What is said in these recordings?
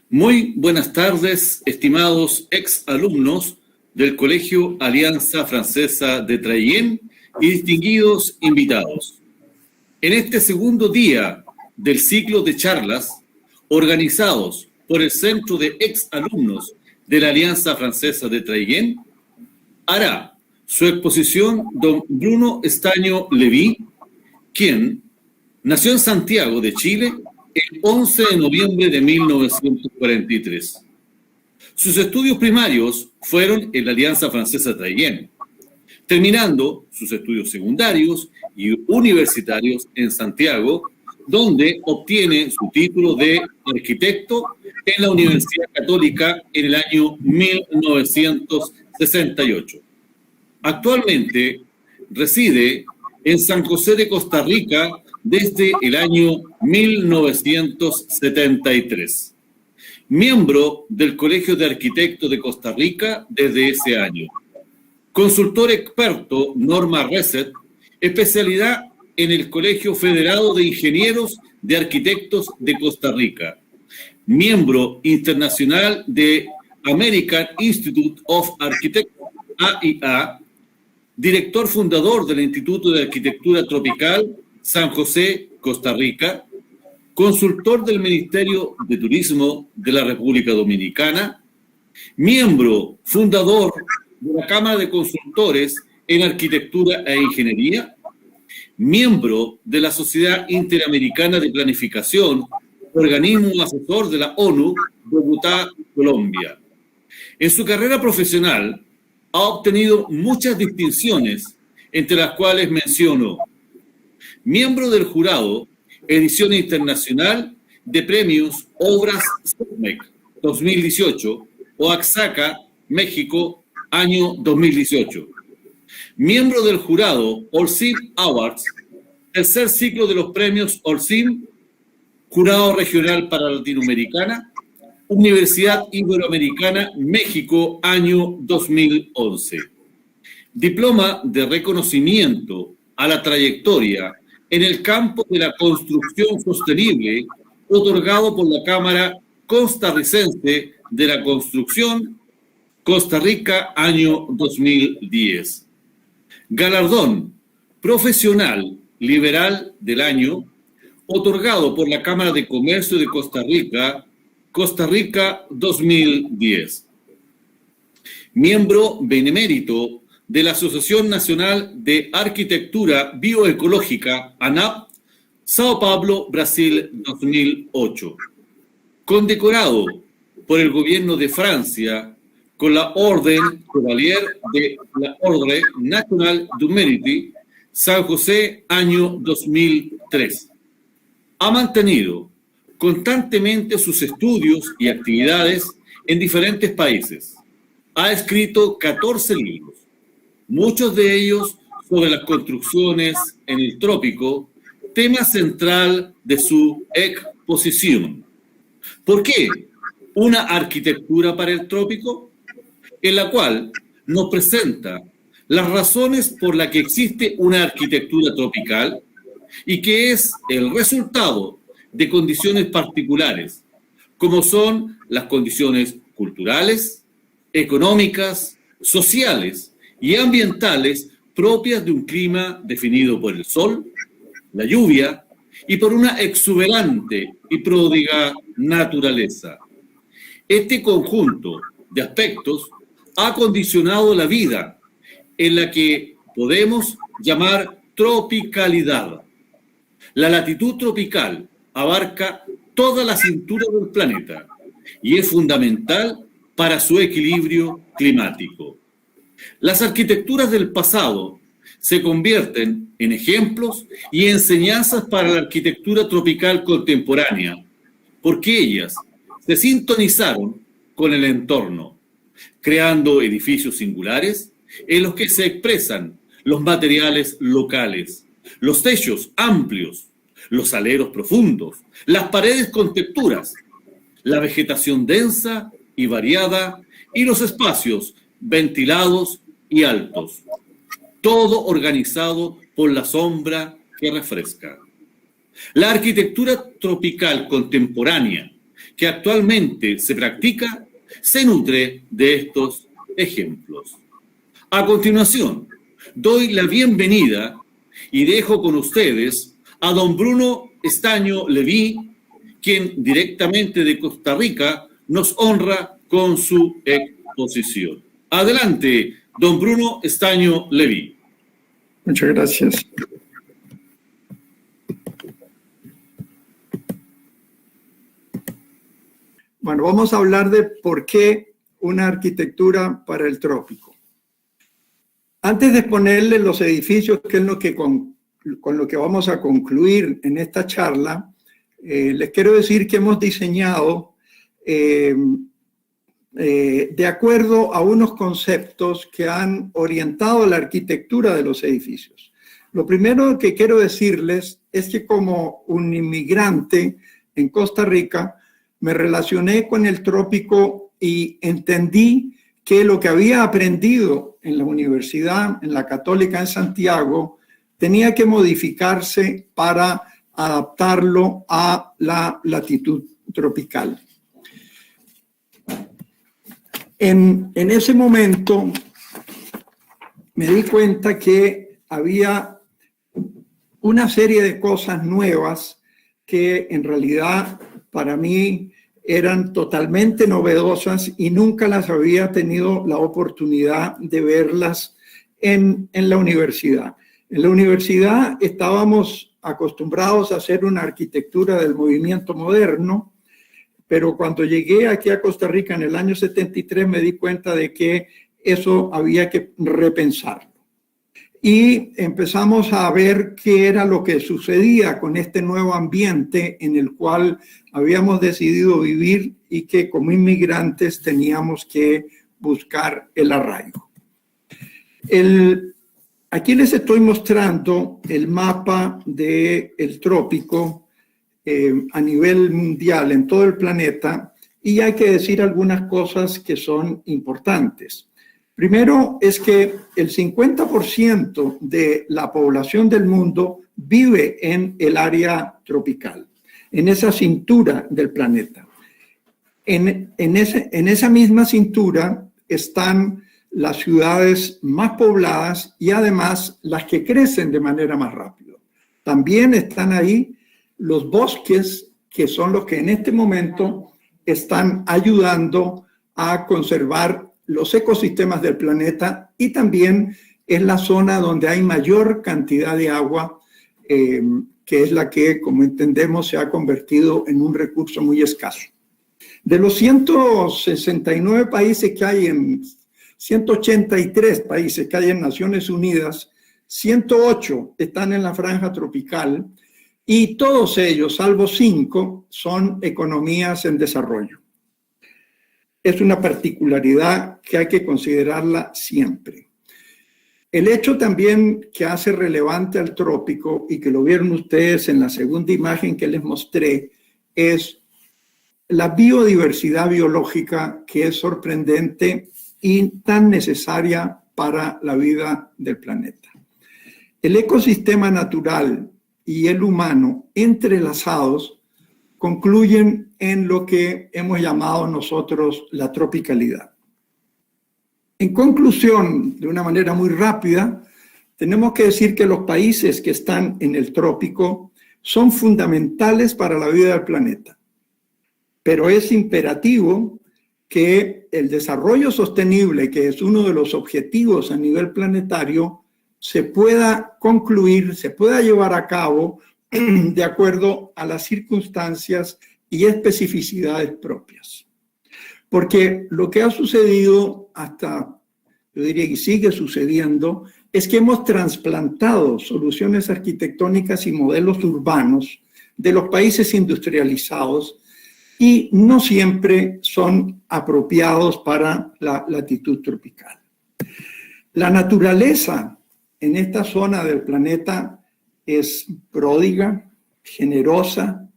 Muy buenas tardes, estimados exalumnos del Colegio Alianza Francesa de Traillén y distinguidos invitados. En este segundo día del ciclo de charlas organizados por el Centro de Exalumnos de la Alianza Francesa de Traillén, hará su exposición don Bruno Estaño Levy, quien nació en Santiago de Chile el 11 de noviembre de 1943. Sus estudios primarios fueron en la Alianza Francesa de Traillén, terminando sus estudios secundarios y universitarios en Santiago, donde obtiene su título de arquitecto en la Universidad Católica en el año 1968. Actualmente reside en San José de Costa Rica desde el año 1973. Miembro del Colegio de Arquitectos de Costa Rica desde ese año. Consultor experto Norma Reset, especialidad en el Colegio Federado de Ingenieros de Arquitectos de Costa Rica. Miembro internacional de American Institute of Architects, AIA. Director fundador del Instituto de Arquitectura Tropical San José, Costa Rica, consultor del Ministerio de Turismo de la República Dominicana, miembro fundador de la Cámara de Consultores en Arquitectura e Ingeniería, miembro de la Sociedad Interamericana de Planificación, organismo asesor de la ONU, Bogotá, Colombia. En su carrera profesional ha obtenido muchas distinciones, entre las cuales menciono miembro del jurado, edición internacional de premios Obras CEPMEC 2018, Oaxaca, México, año 2018. Miembro del jurado Olsim Awards, tercer ciclo de los premios Olsim, jurado regional para Latinoamericana, Universidad Iberoamericana, México, año 2011. Diploma de reconocimiento a la trayectoria en el campo de la construcción sostenible, otorgado por la Cámara Costarricense de la Construcción, Costa Rica, año 2010. Galardón Profesional Liberal del Año, otorgado por la Cámara de Comercio de Costa Rica, Costa Rica 2010. Miembro benemérito de la Asociación Nacional de Arquitectura Bioecológica, ANAP, Sao Paulo, Brasil 2008. Condecorado por el gobierno de Francia con la Orden Chevalier de la Ordre Nationale du Mérite, San José, año 2003. Ha mantenido constantemente sus estudios y actividades en diferentes países. Ha escrito 14 libros, muchos de ellos sobre las construcciones en el trópico, tema central de su exposición. ¿Por qué una arquitectura para el trópico? En la cual nos presenta las razones por las que existe una arquitectura tropical y que es el resultado de condiciones particulares, como son las condiciones culturales, económicas, sociales y ambientales propias de un clima definido por el sol, la lluvia y por una exuberante y pródiga naturaleza. Este conjunto de aspectos ha condicionado la vida en la que podemos llamar tropicalidad. La latitud tropical abarca toda la cintura del planeta y es fundamental para su equilibrio climático. Las arquitecturas del pasado se convierten en ejemplos y enseñanzas para la arquitectura tropical contemporánea, porque ellas se sintonizaron con el entorno, creando edificios singulares en los que se expresan los materiales locales, los techos amplios, los aleros profundos, las paredes con texturas, la vegetación densa y variada y los espacios ventilados y altos. Todo organizado por la sombra que refresca. La arquitectura tropical contemporánea, que actualmente se practica se nutre de estos ejemplos. A continuación, doy la bienvenida y dejo con ustedes a don Bruno Estaño Leví, quien directamente de Costa Rica nos honra con su exposición. Adelante, don Bruno Estaño Leví. Muchas gracias. Bueno, vamos a hablar de por qué una arquitectura para el trópico. Antes de exponerles los edificios, que es lo que con lo que vamos a concluir en esta charla, les quiero decir que hemos diseñado de acuerdo a unos conceptos que han orientado la arquitectura de los edificios. Lo primero que quiero decirles es que como un inmigrante en Costa Rica, me relacioné con el trópico y entendí que lo que había aprendido en la universidad, en la Católica en Santiago, tenía que modificarse para adaptarlo a la latitud tropical. En ese momento me di cuenta que había una serie de cosas nuevas que en realidad para mí eran totalmente novedosas y nunca las había tenido la oportunidad de verlas en la universidad. En la universidad estábamos acostumbrados a hacer una arquitectura del movimiento moderno, pero cuando llegué aquí a Costa Rica en el año 73 me di cuenta de que eso había que repensarlo. Y empezamos a ver qué era lo que sucedía con este nuevo ambiente en el cual habíamos decidido vivir y que como inmigrantes teníamos que buscar el arraigo. Aquí les estoy mostrando el mapa del trópico a nivel mundial en todo el planeta y hay que decir algunas cosas que son importantes. Primero es que el 50% de la población del mundo vive en el área tropical, en esa cintura del planeta. En esa misma cintura están las ciudades más pobladas y además las que crecen de manera más rápida. También están ahí los bosques, que son los que en este momento están ayudando a conservar los ecosistemas del planeta y también es la zona donde hay mayor cantidad de agua, que es la que, como entendemos, se ha convertido en un recurso muy escaso. De los 169 países que hay 183 países que hay en Naciones Unidas, 108 están en la franja tropical y todos ellos, salvo 5, son economías en desarrollo. Es una particularidad que hay que considerarla siempre. El hecho también que hace relevante al trópico, y que lo vieron ustedes en la segunda imagen que les mostré, es la biodiversidad biológica, que es sorprendente y tan necesaria para la vida del planeta. El ecosistema natural y el humano entrelazados concluyen en lo que hemos llamado nosotros la tropicalidad. En conclusión, de una manera muy rápida, tenemos que decir que los países que están en el trópico son fundamentales para la vida del planeta, pero es imperativo que el desarrollo sostenible, que es uno de los objetivos a nivel planetario, se pueda concluir, se pueda llevar a cabo de acuerdo a las circunstancias y especificidades propias. Porque lo que ha sucedido hasta, yo diría que sigue sucediendo, es que hemos trasplantado soluciones arquitectónicas y modelos urbanos de los países industrializados y no siempre son apropiados para la latitud tropical. La naturaleza en esta zona del planeta es pródiga, generosa,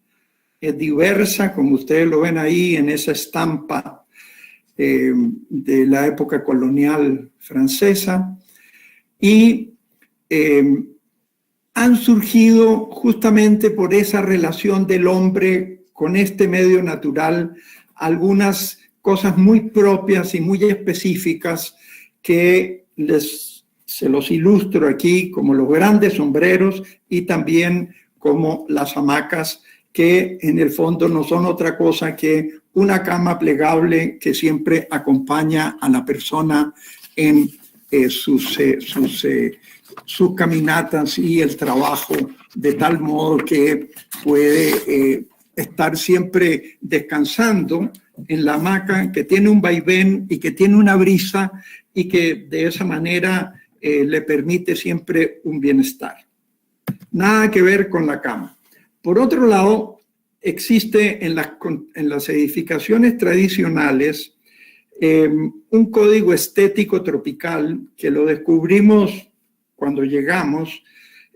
es diversa, como ustedes lo ven ahí en esa estampa de la época colonial francesa, y han surgido justamente por esa relación del hombre con este medio natural algunas cosas muy propias y muy específicas que se los ilustro aquí, como los grandes sombreros y también como las hamacas, que en el fondo no son otra cosa que una cama plegable que siempre acompaña a la persona en sus caminatas y el trabajo, de tal modo que puede estar siempre descansando en la hamaca, que tiene un vaivén y que tiene una brisa y que de esa manera le permite siempre un bienestar. Nada que ver con la cama. Por otro lado, existe en las edificaciones tradicionales un código estético tropical que lo descubrimos cuando llegamos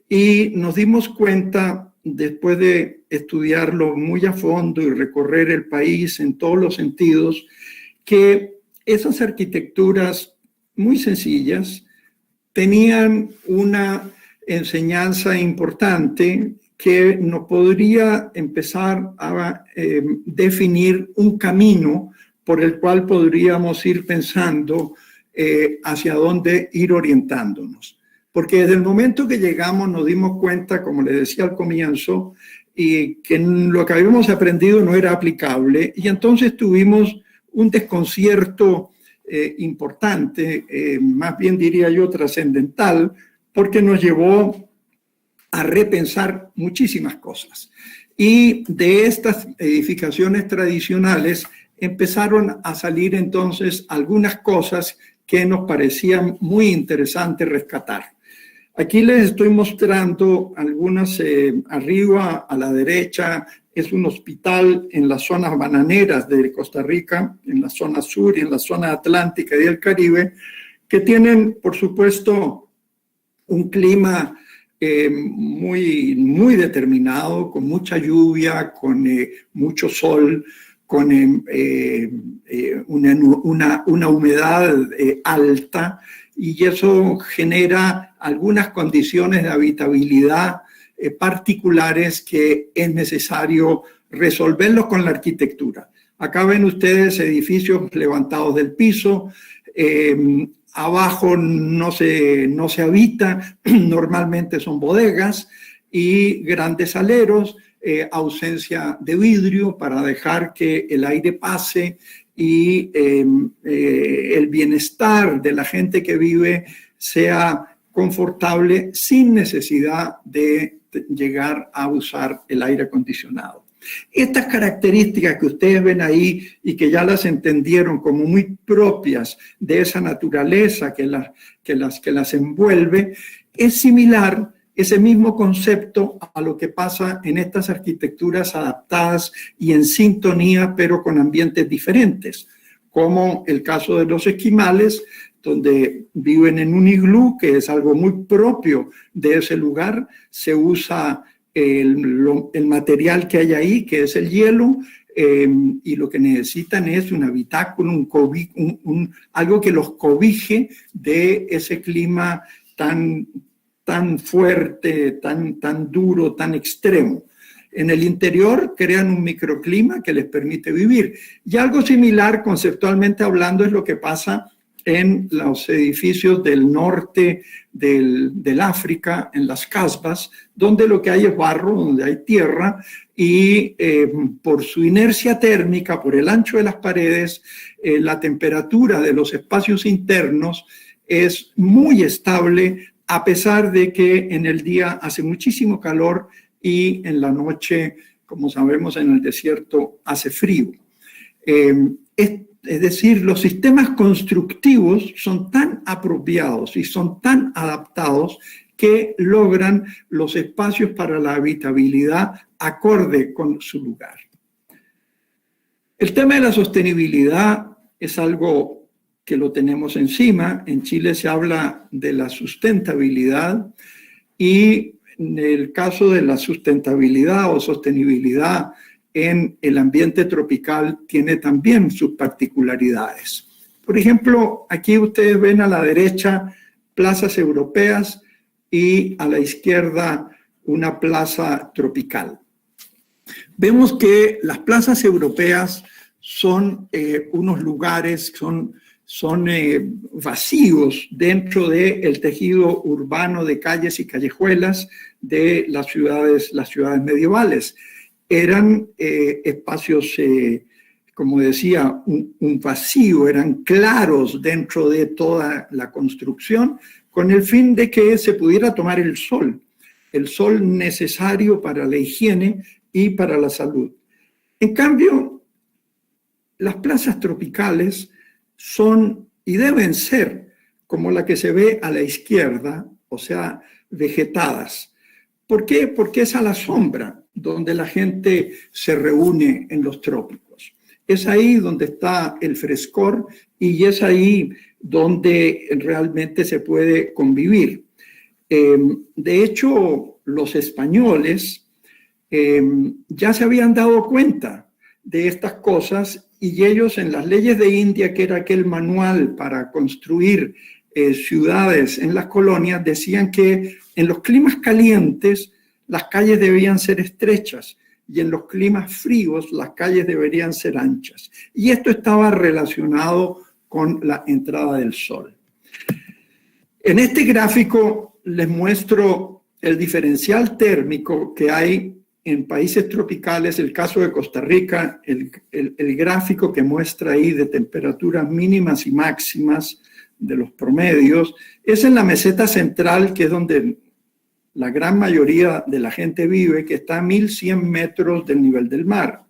y nos dimos cuenta, después de estudiarlo muy a fondo y recorrer el país en todos los sentidos, que esas arquitecturas muy sencillas tenían una enseñanza importante que nos podría empezar a definir un camino por el cual podríamos ir pensando hacia dónde ir orientándonos. Porque desde el momento que llegamos nos dimos cuenta, como les decía al comienzo, y que lo que habíamos aprendido no era aplicable, y entonces tuvimos un desconcierto importante, más bien diría yo trascendental, porque nos llevó a repensar muchísimas cosas. Y de estas edificaciones tradicionales empezaron a salir entonces algunas cosas que nos parecían muy interesantes rescatar. Aquí les estoy mostrando algunas. Arriba a la derecha es un hospital en las zonas bananeras de Costa Rica, en la zona sur y en la zona atlántica y del Caribe, que tienen, por supuesto, un clima muy, muy determinado, con mucha lluvia, con mucho sol, con una humedad alta, y eso genera algunas condiciones de habitabilidad particulares que es necesario resolverlos con la arquitectura. Acá ven ustedes edificios levantados del piso, abajo no se habita, normalmente son bodegas y grandes aleros, ausencia de vidrio para dejar que el aire pase y el bienestar de la gente que vive sea confortable sin necesidad de llegar a usar el aire acondicionado. Estas características que ustedes ven ahí y que ya las entendieron como muy propias de esa naturaleza que las envuelve, es similar ese mismo concepto a lo que pasa en estas arquitecturas adaptadas y en sintonía, pero con ambientes diferentes, como el caso de los esquimales, donde viven en un iglú, que es algo muy propio de ese lugar. Se usa el material que hay ahí, que es el hielo, y lo que necesitan es un habitáculo, algo que los cobije de ese clima tan fuerte, tan duro, tan extremo. En el interior crean un microclima que les permite vivir. Y algo similar, conceptualmente hablando, es lo que pasa en los edificios del norte del África, en las casbas, donde lo que hay es barro, donde hay tierra, y por su inercia térmica, por el ancho de las paredes, la temperatura de los espacios internos es muy estable, a pesar de que en el día hace muchísimo calor y en la noche, como sabemos, en el desierto hace frío. Es decir, los sistemas constructivos son tan apropiados y son tan adaptados que logran los espacios para la habitabilidad acorde con su lugar. El tema de la sostenibilidad es algo que lo tenemos encima. En Chile se habla de la sustentabilidad, y en el caso de la sustentabilidad o sostenibilidad en el ambiente tropical tiene también sus particularidades. Por ejemplo, aquí ustedes ven a la derecha plazas europeas y a la izquierda una plaza tropical. vemos que las plazas europeas son unos lugares, son vacíos dentro del tejido urbano de calles y callejuelas de las ciudades medievales. Eran espacios, como decía, un vacío, eran claros dentro de toda la construcción, con el fin de que se pudiera tomar el sol necesario para la higiene y para la salud. En cambio, las plazas tropicales son y deben ser como la que se ve a la izquierda, o sea, vegetadas. ¿Por qué? Porque es a la sombra donde la gente se reúne en los trópicos. Es ahí donde está el frescor y es ahí donde realmente se puede convivir. De hecho, los españoles ya se habían dado cuenta de estas cosas y ellos en las leyes de India, que era aquel manual para construir ciudades en las colonias, decían que en los climas calientes las calles debían ser estrechas y en los climas fríos las calles deberían ser anchas. Y esto estaba relacionado con la entrada del sol. En este gráfico les muestro el diferencial térmico que hay en países tropicales, el caso de Costa Rica, el gráfico que muestra ahí de temperaturas mínimas y máximas de los promedios, es en la meseta central, que es donde la gran mayoría de la gente vive, que está a 1.100 metros del nivel del mar.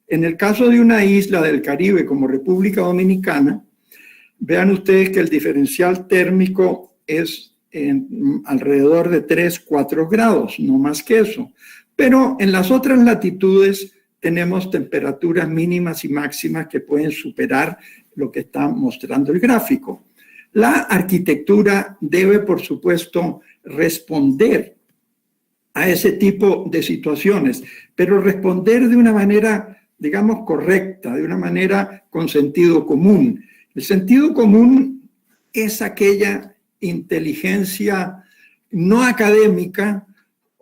En el caso de una isla del Caribe como República Dominicana, vean ustedes que el diferencial térmico es alrededor de 3-4 grados, no más que eso. Pero en las otras latitudes tenemos temperaturas mínimas y máximas que pueden superar lo que está mostrando el gráfico. La arquitectura debe, por supuesto, responder a ese tipo de situaciones, pero responder de una manera, digamos, correcta, de una manera con sentido común. El sentido común es aquella inteligencia no académica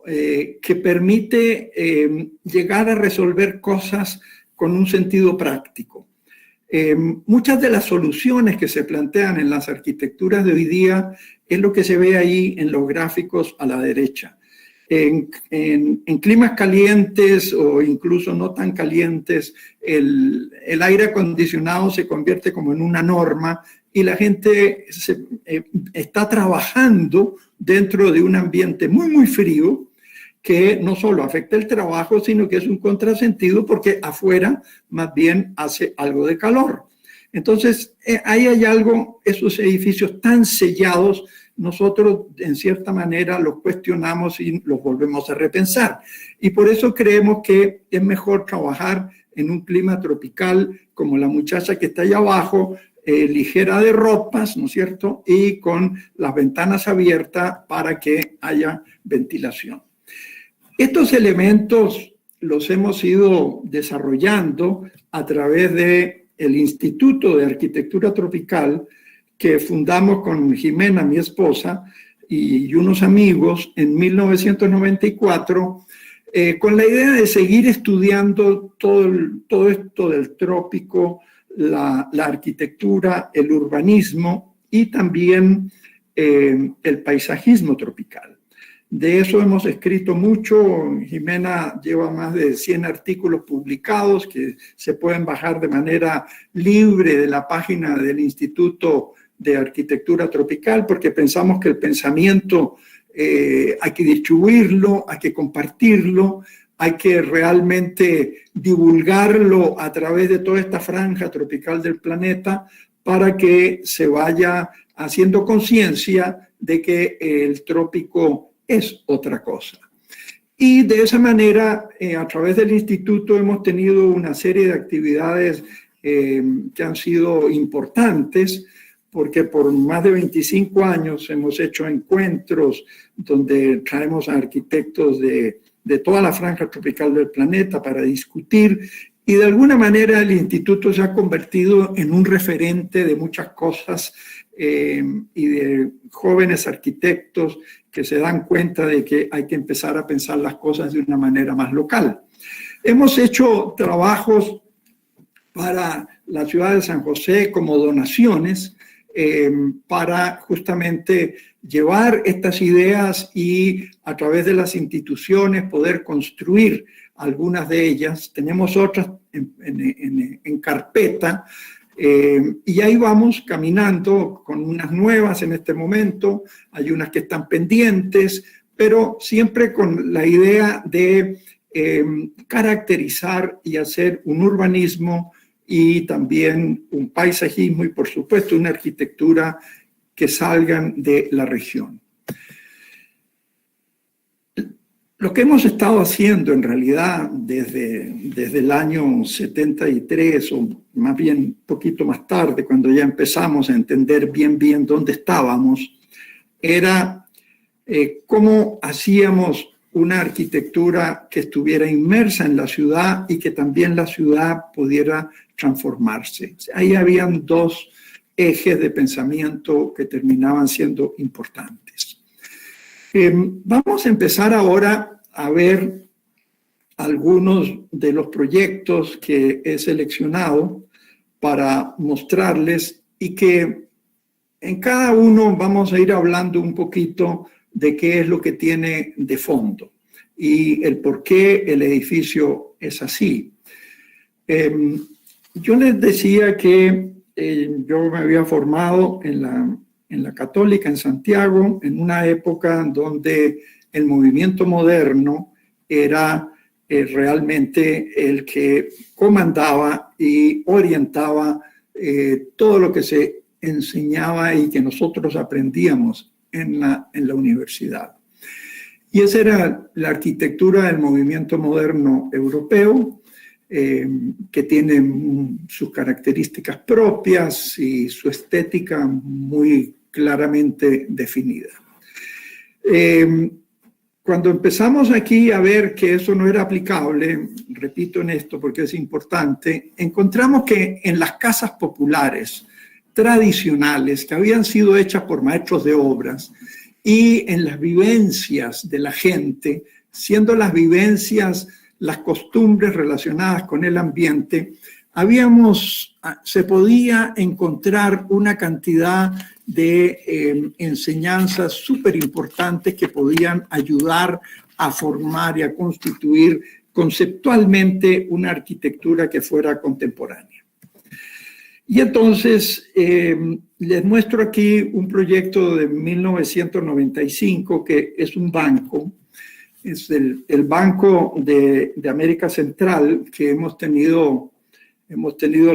que permite llegar a resolver cosas con un sentido práctico. Muchas de las soluciones que se plantean en las arquitecturas de hoy día es lo que se ve ahí en los gráficos a la derecha. En climas calientes o incluso no tan calientes, el aire acondicionado se convierte como en una norma y la gente está trabajando dentro de un ambiente muy, muy frío, que no solo afecta el trabajo, sino que es un contrasentido porque afuera más bien hace algo de calor. Entonces, ahí hay algo, esos edificios tan sellados, nosotros en cierta manera los cuestionamos y los volvemos a repensar. Y por eso creemos que es mejor trabajar en un clima tropical como la muchacha que está allá abajo, ligera de ropas, ¿no es cierto? Y con las ventanas abiertas para que haya ventilación. Estos elementos los hemos ido desarrollando a través del Instituto de Arquitectura Tropical que fundamos con Jimena, mi esposa, y unos amigos en 1994, con la idea de seguir estudiando todo esto del trópico, la arquitectura, el urbanismo y también el paisajismo tropical. De eso hemos escrito mucho. Jimena lleva más de 100 artículos publicados que se pueden bajar de manera libre de la página del Instituto de Arquitectura Tropical, porque pensamos que el pensamiento hay que distribuirlo, hay que compartirlo, hay que realmente divulgarlo a través de toda esta franja tropical del planeta para que se vaya haciendo conciencia de que el trópico es otra cosa. Y de esa manera, a través del instituto hemos tenido una serie de actividades que han sido importantes, porque por más de 25 años hemos hecho encuentros donde traemos a arquitectos de toda la franja tropical del planeta para discutir, y de alguna manera el instituto se ha convertido en un referente de muchas cosas y de jóvenes arquitectos que se dan cuenta de que hay que empezar a pensar las cosas de una manera más local. Hemos hecho trabajos para la ciudad de San José como donaciones para justamente llevar estas ideas y a través de las instituciones poder construir algunas de ellas. Tenemos otras en carpeta y ahí vamos caminando con unas nuevas en este momento. Hay unas que están pendientes, pero siempre con la idea de caracterizar y hacer un urbanismo y también un paisajismo y, por supuesto, una arquitectura que salgan de la región. Lo que hemos estado haciendo en realidad desde el año 73, o más bien un poquito más tarde, cuando ya empezamos a entender bien dónde estábamos, era cómo hacíamos una arquitectura que estuviera inmersa en la ciudad y que también la ciudad pudiera transformarse. Ahí habían dos ejes de pensamiento que terminaban siendo importantes. Vamos a empezar ahora a ver algunos de los proyectos que he seleccionado para mostrarles y que en cada uno vamos a ir hablando un poquito de qué es lo que tiene de fondo y el por qué el edificio es así. Yo les decía que yo me había formado en la Católica en Santiago en una época donde el movimiento moderno era realmente el que comandaba y orientaba todo lo que se enseñaba y que nosotros aprendíamos en la universidad. Y esa era la arquitectura del movimiento moderno europeo, que tiene sus características propias y su estética muy claramente definida. Cuando empezamos aquí a ver que eso no era aplicable, repito en esto porque es importante, encontramos que en las casas populares tradicionales que habían sido hechas por maestros de obras y en las vivencias de la gente, siendo las vivencias las costumbres relacionadas con el ambiente, se podía encontrar una cantidad de enseñanzas súper importantes que podían ayudar a formar y a constituir conceptualmente una arquitectura que fuera contemporánea. Y entonces les muestro aquí un proyecto de 1995 que es un banco. Es el Banco de América Central, que hemos tenido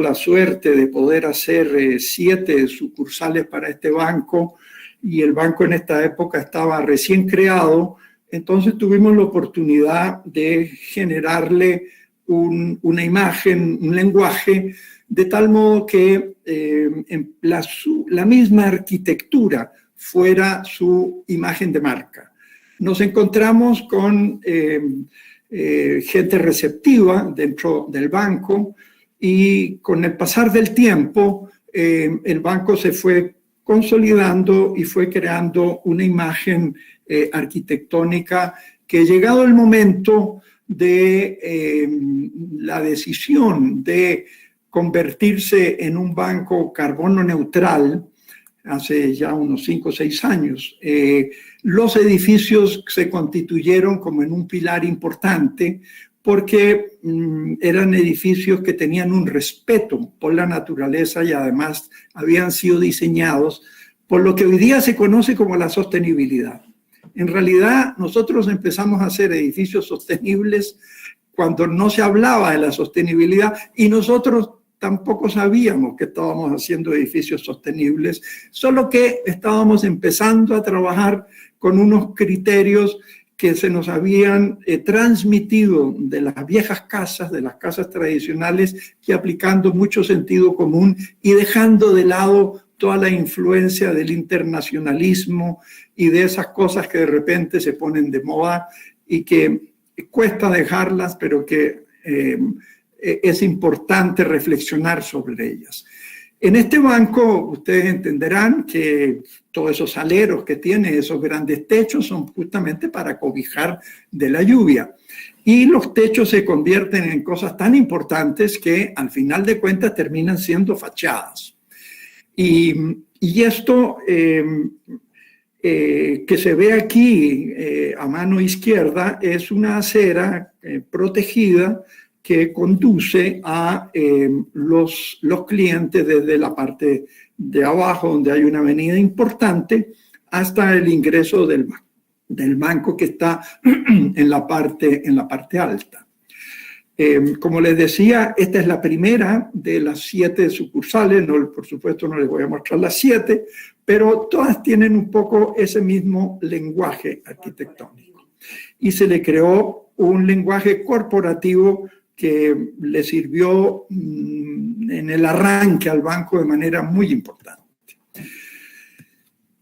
la suerte de poder hacer 7 sucursales para este banco, y el banco en esta época estaba recién creado. Entonces tuvimos la oportunidad de generarle una imagen, un lenguaje, de tal modo que la misma arquitectura fuera su imagen de marca. Nos encontramos con gente receptiva dentro del banco, y con el pasar del tiempo el banco se fue consolidando y fue creando una imagen arquitectónica que, llegado el momento de la decisión de convertirse en un banco carbono neutral, hace ya unos 5 o 6 años, los edificios se constituyeron como en un pilar importante, porque eran edificios que tenían un respeto por la naturaleza y además habían sido diseñados por lo que hoy día se conoce como la sostenibilidad. En realidad, nosotros empezamos a hacer edificios sostenibles cuando no se hablaba de la sostenibilidad, y nosotros tampoco sabíamos que estábamos haciendo edificios sostenibles, solo que estábamos empezando a trabajar con unos criterios que se nos habían transmitido de las viejas casas, de las casas tradicionales, y aplicando mucho sentido común y dejando de lado toda la influencia del internacionalismo y de esas cosas que de repente se ponen de moda y que cuesta dejarlas, pero que es importante reflexionar sobre ellas. En este banco, ustedes entenderán que todos esos aleros que tiene, esos grandes techos, son justamente para cobijar de la lluvia. Y los techos se convierten en cosas tan importantes que al final de cuentas terminan siendo fachadas. Y esto que se ve aquí a mano izquierda es una acera protegida que conduce a los clientes desde la parte de abajo, donde hay una avenida importante, hasta el ingreso del banco que está en la parte alta. Como les decía, esta es la primera de las 7 sucursales. No, por supuesto no les voy a mostrar las 7, pero todas tienen un poco ese mismo lenguaje arquitectónico. Y se le creó un lenguaje corporativo que le sirvió en el arranque al banco de manera muy importante.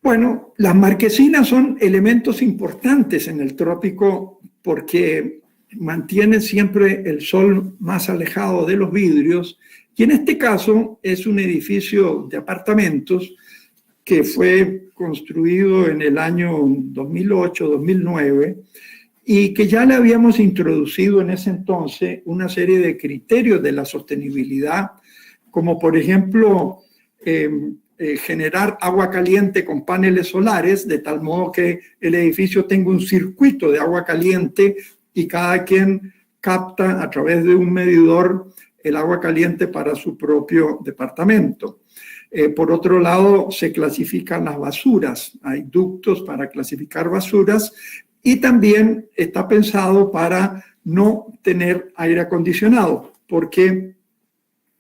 Bueno, las marquesinas son elementos importantes en el trópico porque mantienen siempre el sol más alejado de los vidrios, y en este caso es un edificio de apartamentos que fue construido en el año 2008-2009 y que ya le habíamos introducido en ese entonces una serie de criterios de la sostenibilidad, como por ejemplo generar agua caliente con paneles solares, de tal modo que el edificio tenga un circuito de agua caliente y cada quien capta a través de un medidor el agua caliente para su propio departamento. Por otro lado, se clasifican las basuras. Hay ductos para clasificar basuras y también está pensado para no tener aire acondicionado, porque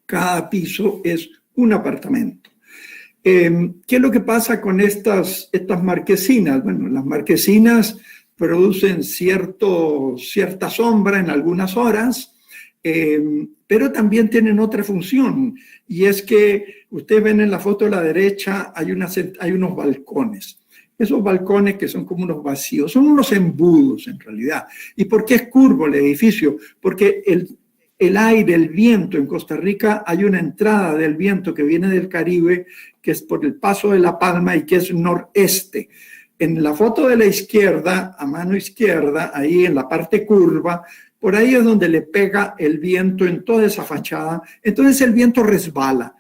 cada piso es un apartamento. ¿Qué es lo que pasa con estas marquesinas? Bueno, las marquesinas producen cierta sombra en algunas horas, pero también tienen otra función, y es que ustedes ven en la foto de la derecha hay unos balcones. Esos balcones que son como unos vacíos, son unos embudos en realidad. ¿Y por qué es curvo el edificio? Porque el aire, el viento en Costa Rica, hay una entrada del viento que viene del Caribe, que es por el Paso de la Palma y que es noreste. En la foto de la izquierda, a mano izquierda, ahí en la parte curva, por ahí es donde le pega el viento en toda esa fachada. Entonces el viento resbala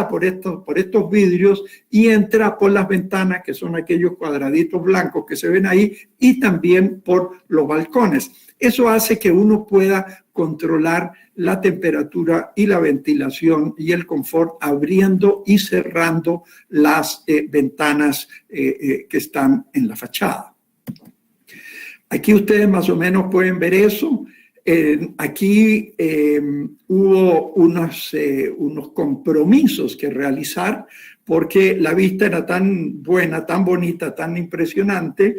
por estos vidrios y entra por las ventanas, que son aquellos cuadraditos blancos que se ven ahí, y también por los balcones. Eso hace que uno pueda controlar la temperatura y la ventilación y el confort abriendo y cerrando las ventanas que están en la fachada. Aquí ustedes más o menos pueden ver eso. Aquí hubo unos compromisos que realizar porque la vista era tan buena, tan bonita, tan impresionante,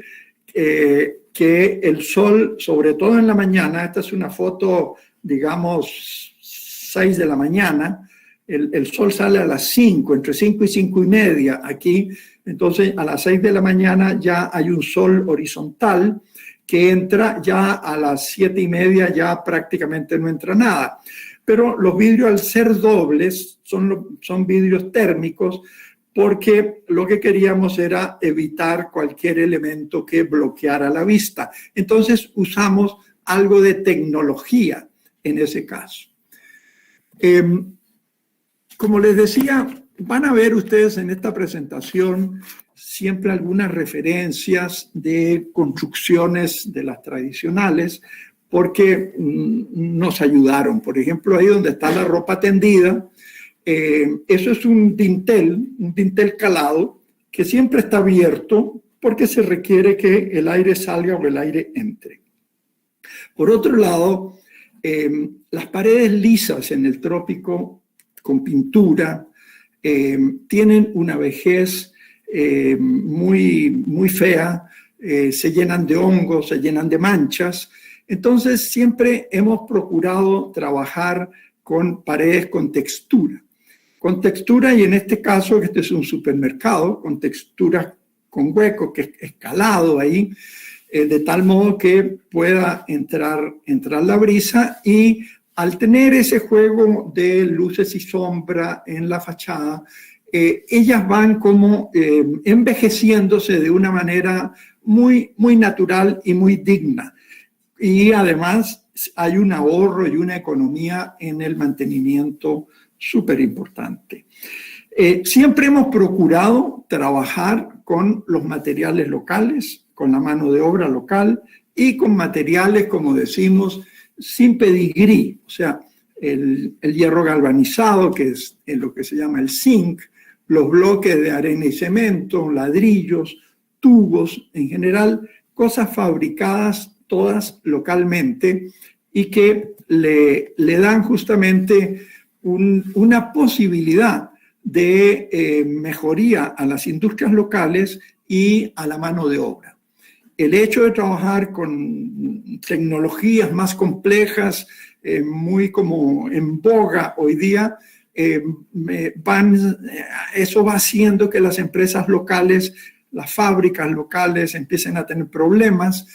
que el sol, sobre todo en la mañana, esta es una foto, digamos, 6 de la mañana, el sol sale a las 5, entre 5 y 5 y media aquí, entonces a las 6 de la mañana ya hay un sol horizontal que entra, ya a las 7 y media ya prácticamente no entra nada. Pero los vidrios, al ser dobles, son vidrios térmicos, porque lo que queríamos era evitar cualquier elemento que bloqueara la vista. Entonces usamos algo de tecnología en ese caso. Como les decía, van a ver ustedes en esta presentación siempre algunas referencias de construcciones de las tradicionales, porque nos ayudaron. Por ejemplo, ahí donde está la ropa tendida, eso es un dintel calado que siempre está abierto porque se requiere que el aire salga o el aire entre. Por otro lado, las paredes lisas en el trópico con pintura tienen una vejez muy fea, se llenan de hongos, se llenan de manchas. Entonces siempre hemos procurado trabajar con paredes con textura. Con textura, y en este caso, este es un supermercado, con textura con hueco, que es escalado ahí, de tal modo que pueda entrar la brisa y al tener ese juego de luces y sombra en la fachada, ellas van como envejeciéndose de una manera muy, muy natural y muy digna. Y además hay un ahorro y una economía en el mantenimiento súper importante. Siempre hemos procurado trabajar con los materiales locales, con la mano de obra local y con materiales, como decimos, sin pedigrí, o sea, el hierro galvanizado, que es lo que se llama el zinc, los bloques de arena y cemento, ladrillos, tubos, en general, cosas fabricadas todas localmente y que le dan justamente una posibilidad de mejoría a las industrias locales y a la mano de obra. El hecho de trabajar con tecnologías más complejas, muy como en boga hoy día, eso va haciendo que las empresas locales, las fábricas locales empiecen a tener problemas,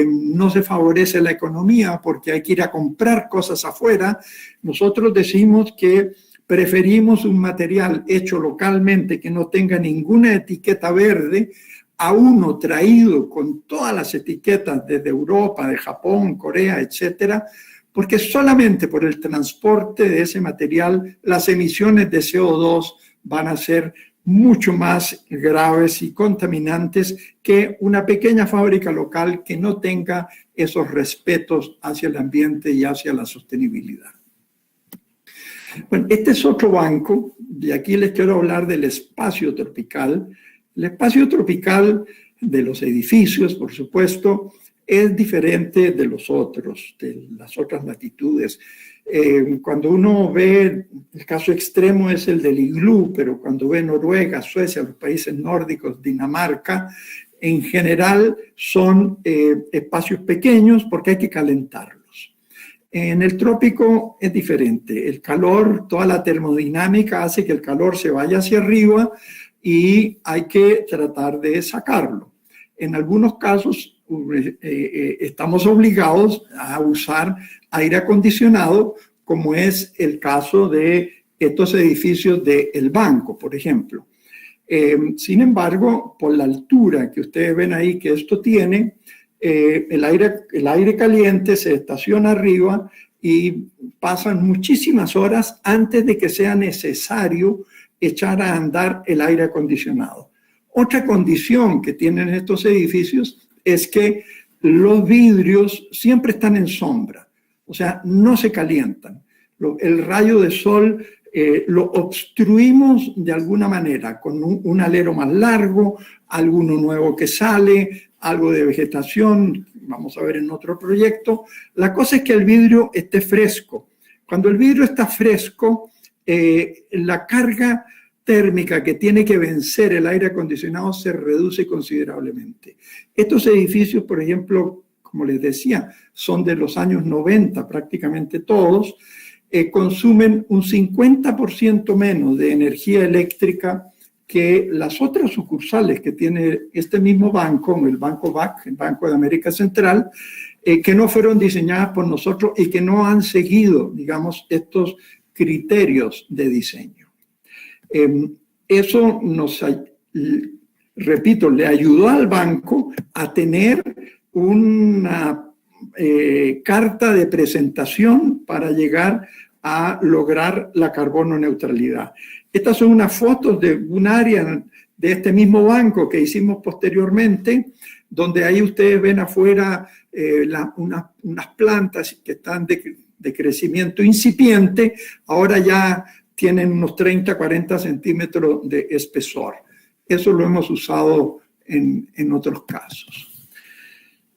no se favorece la economía porque hay que ir a comprar cosas afuera. Nosotros decimos que preferimos un material hecho localmente que no tenga ninguna etiqueta verde a uno traído con todas las etiquetas desde Europa, de Japón, Corea, etcétera, porque solamente por el transporte de ese material las emisiones de CO2 van a ser mucho más graves y contaminantes que una pequeña fábrica local que no tenga esos respetos hacia el ambiente y hacia la sostenibilidad. Bueno, este es otro banco, y aquí les quiero hablar del espacio tropical. El espacio tropical de los edificios, por supuesto, es diferente de los otros, de las otras latitudes. Cuando uno ve, el caso extremo es el del iglú, pero cuando ve Noruega, Suecia, los países nórdicos, Dinamarca, en general son espacios pequeños porque hay que calentarlos. En el trópico es diferente. El calor, toda la termodinámica hace que el calor se vaya hacia arriba y hay que tratar de sacarlo. En algunos casos estamos obligados a usar aire acondicionado, como es el caso de estos edificios del banco, por ejemplo. Sin embargo, por la altura que ustedes ven ahí que esto tiene, el aire caliente se estaciona arriba y pasan muchísimas horas antes de que sea necesario echar a andar el aire acondicionado. Otra condición que tienen estos edificios es que los vidrios siempre están en sombra, o sea, no se calientan. El rayo de sol lo obstruimos de alguna manera, con un alero más largo, alguno nuevo que sale, algo de vegetación, vamos a ver en otro proyecto. La cosa es que el vidrio esté fresco. Cuando el vidrio está fresco, la carga térmica que tiene que vencer el aire acondicionado se reduce considerablemente. Estos edificios, por ejemplo, como les decía, son de los años 90 prácticamente todos, consumen un 50% menos de energía eléctrica que las otras sucursales que tiene este mismo banco, el Banco BAC, el Banco de América Central, que no fueron diseñadas por nosotros y que no han seguido, digamos, estos criterios de diseño. Eso nos, repito, le ayudó al banco a tener una carta de presentación para llegar a lograr la carbono neutralidad. Estas son unas fotos de un área de este mismo banco que hicimos posteriormente, donde ahí ustedes ven afuera unas plantas que están de crecimiento incipiente, ahora ya tienen unos 30, 40 centímetros de espesor. Eso lo hemos usado en otros casos.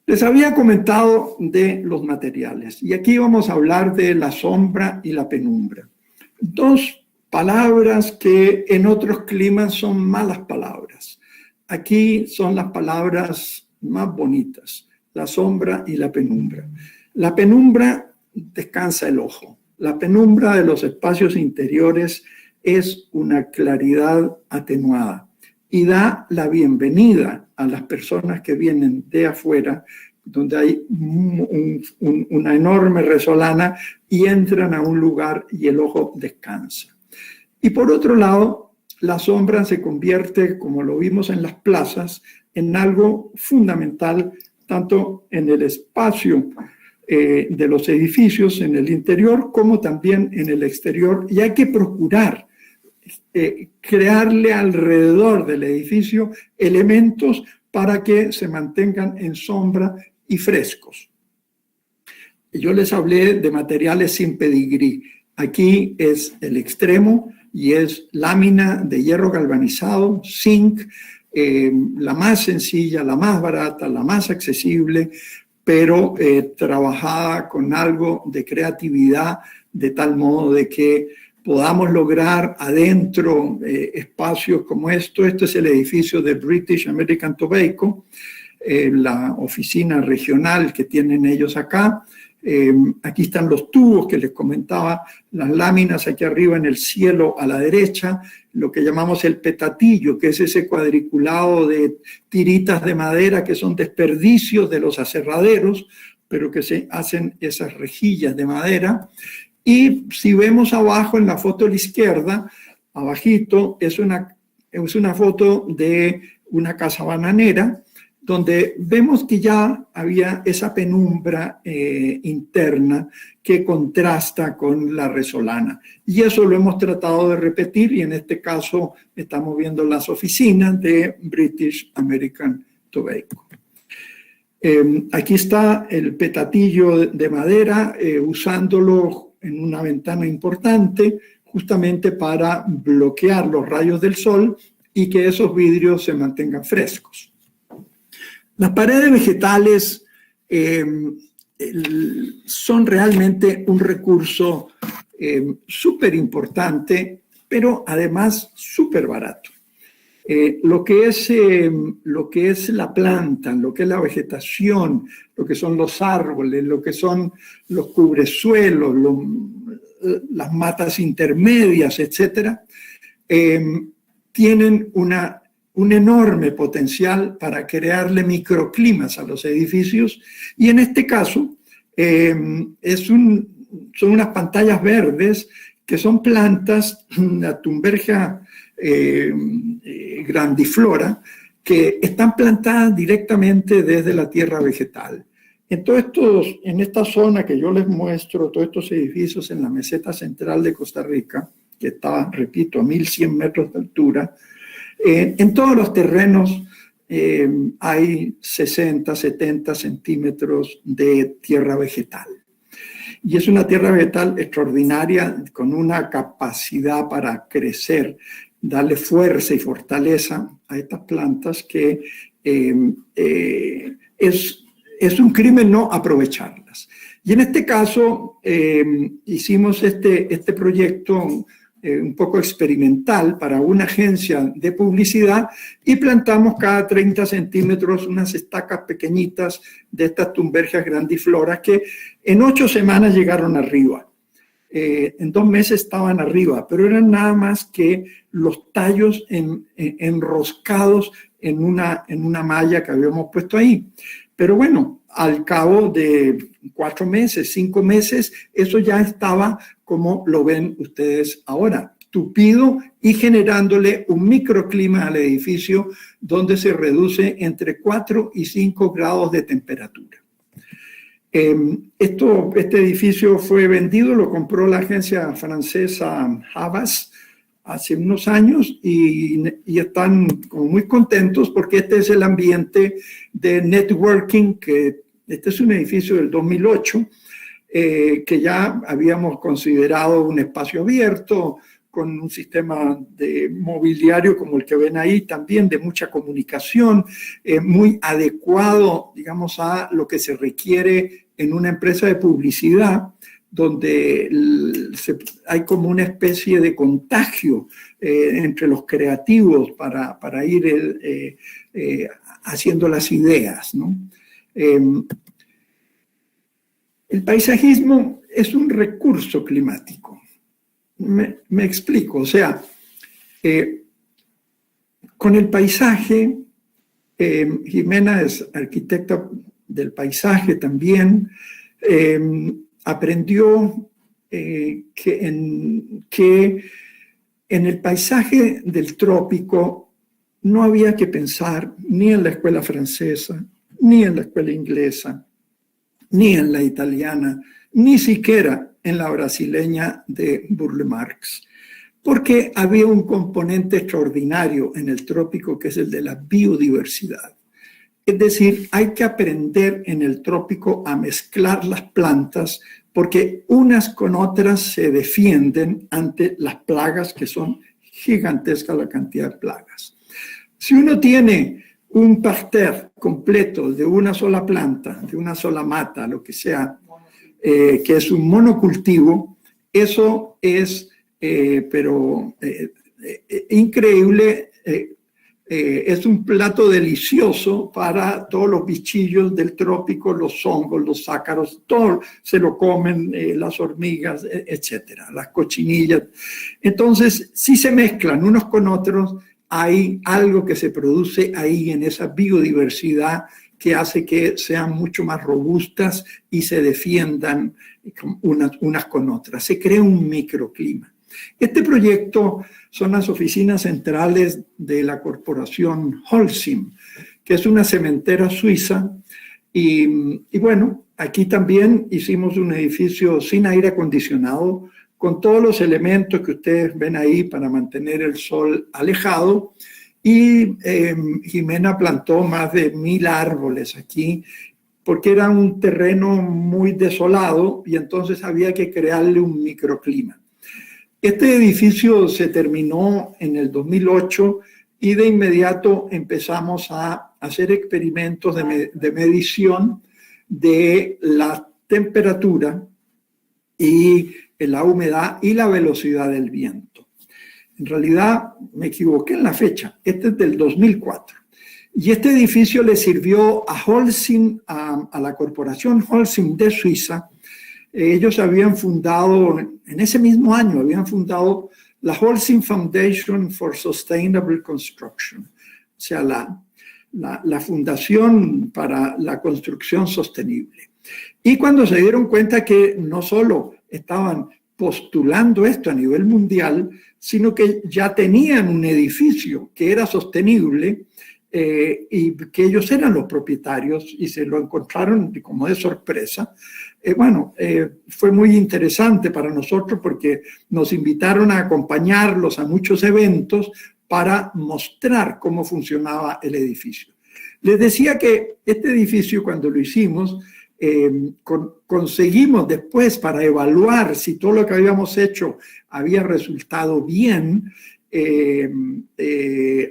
Les había comentado de los materiales y aquí vamos a hablar de la sombra y la penumbra. Dos palabras que en otros climas son malas palabras. Aquí son las palabras más bonitas, la sombra y la penumbra. La penumbra descansa el ojo. La penumbra de los espacios interiores es una claridad atenuada y da la bienvenida a las personas que vienen de afuera donde hay una enorme resolana y entran a un lugar y el ojo descansa. Y por otro lado, la sombra se convierte, como lo vimos en las plazas, en algo fundamental, tanto en el espacio de los edificios, en el interior, como también en el exterior. Y hay que procurar crearle alrededor del edificio elementos para que se mantengan en sombra y frescos. Yo les hablé de materiales sin pedigrí. Aquí es el extremo y es lámina de hierro galvanizado, zinc, la más sencilla, la más barata, la más accesible, pero trabajada con algo de creatividad, de tal modo de que podamos lograr adentro espacios como esto. Este es el edificio de British American Tobacco, la oficina regional que tienen ellos acá. Aquí están los tubos que les comentaba, las láminas aquí arriba en el cielo a la derecha, lo que llamamos el petatillo, que es ese cuadriculado de tiritas de madera que son desperdicios de los aserraderos, pero que se hacen esas rejillas de madera. Y si vemos abajo en la foto a la izquierda, abajito, es una foto de una casa bananera, donde vemos que ya había esa penumbra interna que contrasta con la resolana. Y eso lo hemos tratado de repetir, y en este caso estamos viendo las oficinas de British American Tobacco. Aquí está el petatillo de madera, usándolo en una ventana importante, justamente para bloquear los rayos del sol y que esos vidrios se mantengan frescos. Las paredes vegetales son realmente un recurso súper importante, pero además súper barato. Lo que es la planta, lo que es la vegetación, lo que son los árboles, lo que son los cubresuelos, las matas intermedias, etcétera, tienen un enorme potencial para crearle microclimas a los edificios, y en este caso son unas pantallas verdes que son plantas, la Thunbergia grandiflora, que están plantadas directamente desde la tierra vegetal. En esta zona que yo les muestro, todos estos edificios en la meseta central de Costa Rica, que está, repito, a 1.100 metros de altura, en todos los terrenos hay 60, 70 centímetros de tierra vegetal. Y es una tierra vegetal extraordinaria, con una capacidad para crecer, darle fuerza y fortaleza a estas plantas que es un crimen no aprovecharlas. Y en este caso hicimos este proyecto un poco experimental para una agencia de publicidad, y plantamos cada 30 centímetros unas estacas pequeñitas de estas Thunbergias grandifloras que en 8 semanas llegaron arriba. En 2 meses estaban arriba, pero eran nada más que los tallos enroscados en una malla que habíamos puesto ahí. Pero bueno, al cabo de 4 meses, 5 meses, eso ya estaba como lo ven ustedes ahora, tupido y generándole un microclima al edificio donde se reduce entre 4 y 5 grados de temperatura. Este edificio fue vendido, lo compró la agencia francesa Havas hace unos años, y están como muy contentos porque este es el ambiente de networking, que este es un edificio del 2008, que ya habíamos considerado un espacio abierto, con un sistema de mobiliario como el que ven ahí, también de mucha comunicación, muy adecuado, digamos, a lo que se requiere en una empresa de publicidad, donde hay como una especie de contagio entre los creativos para ir haciendo las ideas, ¿no? El paisajismo es un recurso climático. Me explico, o sea, con el paisaje, Jimena es arquitecta del paisaje también, aprendió que en el paisaje del trópico no había que pensar ni en la escuela francesa, ni en la escuela inglesa, ni en la italiana, ni siquiera en la brasileña de Burle Marx, porque había un componente extraordinario en el trópico que es el de la biodiversidad. Es decir, hay que aprender en el trópico a mezclar las plantas porque unas con otras se defienden ante las plagas, que son gigantescas la cantidad de plagas. Si uno tiene un parterre completo de una sola planta, de una sola mata, lo que sea, que es un monocultivo, eso es increíble. Es un plato delicioso para todos los bichillos del trópico, los hongos, los ácaros, todo se lo comen, las hormigas, etcétera, las cochinillas. Entonces, si se mezclan unos con otros, hay algo que se produce ahí en esa biodiversidad que hace que sean mucho más robustas y se defiendan unas con otras. Se crea un microclima. Este proyecto son las oficinas centrales de la corporación Holcim, que es una cementera suiza. Y bueno, aquí también hicimos un edificio sin aire acondicionado, con todos los elementos que ustedes ven ahí para mantener el sol alejado. Y Jimena plantó más de 1000 árboles aquí, porque era un terreno muy desolado y entonces había que crearle un microclima. Este edificio se terminó en el 2008 y de inmediato empezamos a hacer experimentos de medición de la temperatura y la humedad y la velocidad del viento. En realidad me equivoqué en la fecha, este es del 2004. Y este edificio le sirvió a Holcim, a la corporación Holcim de Suiza. Ellos habían fundado, en ese mismo año, habían fundado la Holcim Foundation for Sustainable Construction, o sea, la fundación para la construcción sostenible. Y cuando se dieron cuenta que no solo estaban postulando esto a nivel mundial, sino que ya tenían un edificio que era sostenible, y que ellos eran los propietarios y se lo encontraron como de sorpresa. Fue muy interesante para nosotros porque nos invitaron a acompañarlos a muchos eventos para mostrar cómo funcionaba el edificio. Les decía que este edificio, cuando lo hicimos, conseguimos después, para evaluar si todo lo que habíamos hecho había resultado bien,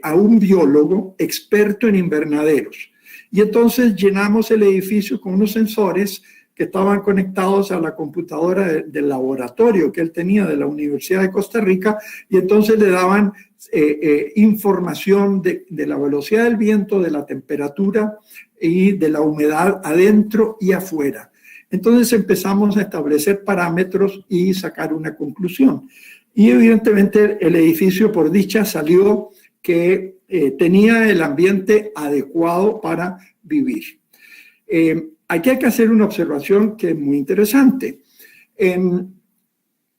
a un biólogo experto en invernaderos. Y entonces llenamos el edificio con unos sensores que estaban conectados a la computadora del laboratorio que él tenía de la Universidad de Costa Rica, y entonces le daban información de la velocidad del viento, de la temperatura y de la humedad adentro y afuera. Entonces empezamos a establecer parámetros y sacar una conclusión. Y evidentemente el edificio, por dicha, salió que tenía el ambiente adecuado para vivir. Aquí hay que hacer una observación que es muy interesante. En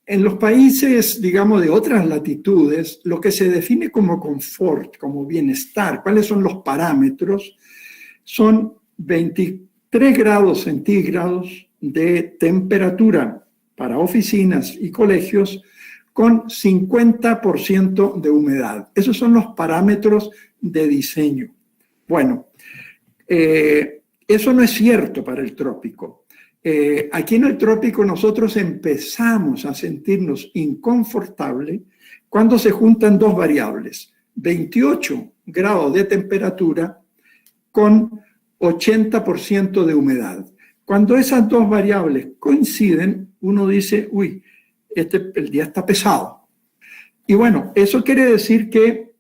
los países, digamos, de otras latitudes, lo que se define como confort, como bienestar, cuáles son los parámetros, son 23 grados centígrados de temperatura para oficinas y colegios, con 50% de humedad. Esos son los parámetros de diseño. Bueno, eso no es cierto para el trópico. Aquí en el trópico nosotros empezamos a sentirnos inconfortables cuando se juntan dos variables, 28 grados de temperatura con 80% de humedad. Cuando esas dos variables coinciden, uno dice, uy, el día está pesado. Y bueno, eso quiere decir que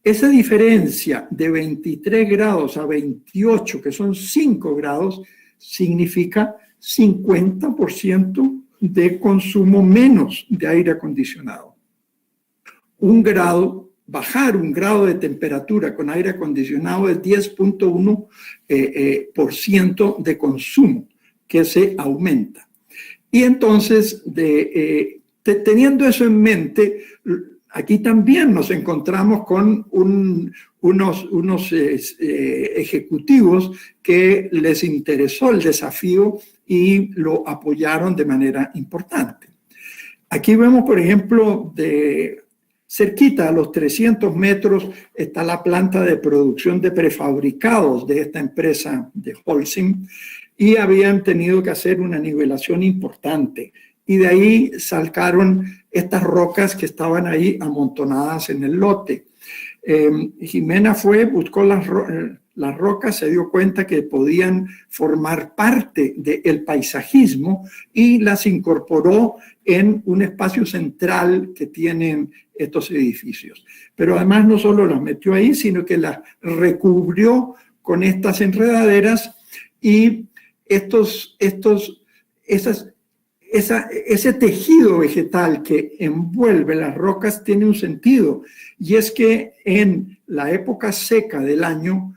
esa diferencia de 23 grados a 28, que son 5 grados, significa 50% de consumo menos de aire acondicionado. 1 grado bajar un grado de temperatura con aire acondicionado es 10.1% de consumo que se aumenta. Y entonces, teniendo eso en mente, aquí también nos encontramos con unos ejecutivos que les interesó el desafío y lo apoyaron de manera importante. Aquí vemos, por ejemplo, cerquita a los 300 metros está la planta de producción de prefabricados de esta empresa de Holcim y habían tenido que hacer una nivelación importante. Y de ahí sacaron estas rocas que estaban ahí amontonadas en el lote. Jimena buscó las rocas, se dio cuenta que podían formar parte del paisajismo y las incorporó en un espacio central que tienen estos edificios. Pero además no solo las metió ahí, sino que las recubrió con estas enredaderas y ese tejido vegetal que envuelve las rocas tiene un sentido, y es que en la época seca del año,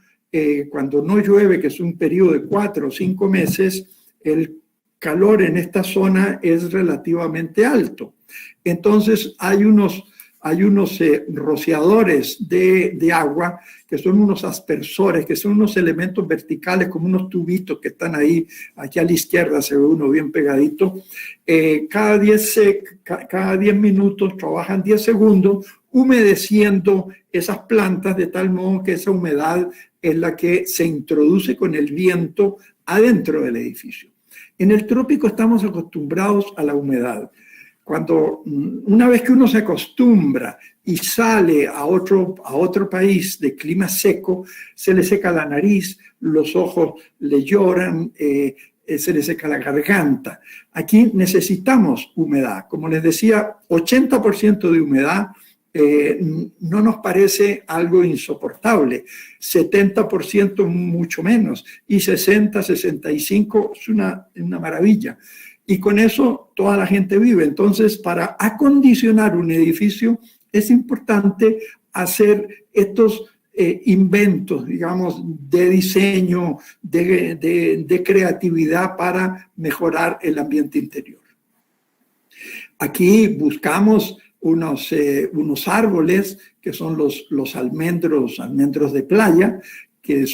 cuando no llueve, que es un periodo de 4 o 5 meses, el calor en esta zona es relativamente alto. Entonces hay unos rociadores de agua, que son unos aspersores, que son unos elementos verticales, como unos tubitos que están ahí, aquí a la izquierda se ve uno bien pegadito. Cada 10 minutos trabajan 10 segundos humedeciendo esas plantas de tal modo que esa humedad es la que se introduce con el viento adentro del edificio. En el trópico estamos acostumbrados a la humedad. Una vez que uno se acostumbra y sale a otro país de clima seco, se le seca la nariz, los ojos le lloran, se le seca la garganta. Aquí necesitamos humedad. Como les decía, 80% de humedad no nos parece algo insoportable, 70% mucho menos, y 65% es una maravilla. Y con eso toda la gente vive. Entonces, para acondicionar un edificio es importante hacer estos inventos, digamos, de diseño, de creatividad para mejorar el ambiente interior. Aquí buscamos unos árboles que son los almendros de playa, que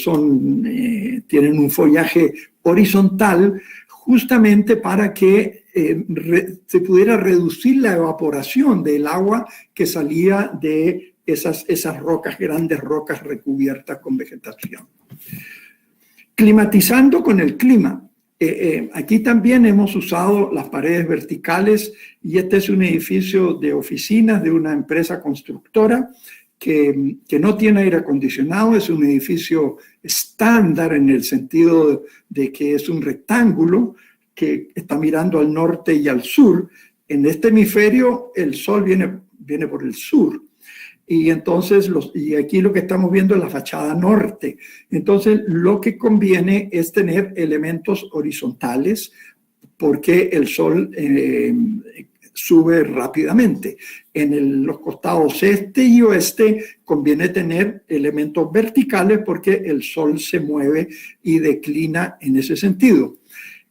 tienen un follaje horizontal, justamente para que se pudiera reducir la evaporación del agua que salía de esas rocas, grandes rocas recubiertas con vegetación. Climatizando con el clima. Aquí también hemos usado las paredes verticales, y este es un edificio de oficinas de una empresa constructora que no tiene aire acondicionado. Es un edificio estándar en el sentido de que es un rectángulo que está mirando al norte y al sur. En este hemisferio el sol viene por el sur. Y entonces, aquí lo que estamos viendo es la fachada norte. Entonces, lo que conviene es tener elementos horizontales, porque el sol sube rápidamente. En los costados este y oeste conviene tener elementos verticales, porque el sol se mueve y declina en ese sentido.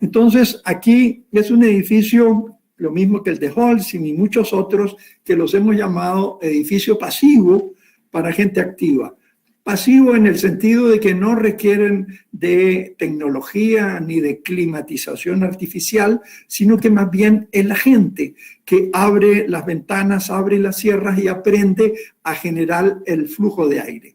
Entonces, aquí es un edificio, lo mismo que el de Holcim y muchos otros, que los hemos llamado edificio pasivo para gente activa. Pasivo en el sentido de que no requieren de tecnología ni de climatización artificial, sino que más bien es la gente que abre las ventanas, abre las sierras y aprende a generar el flujo de aire.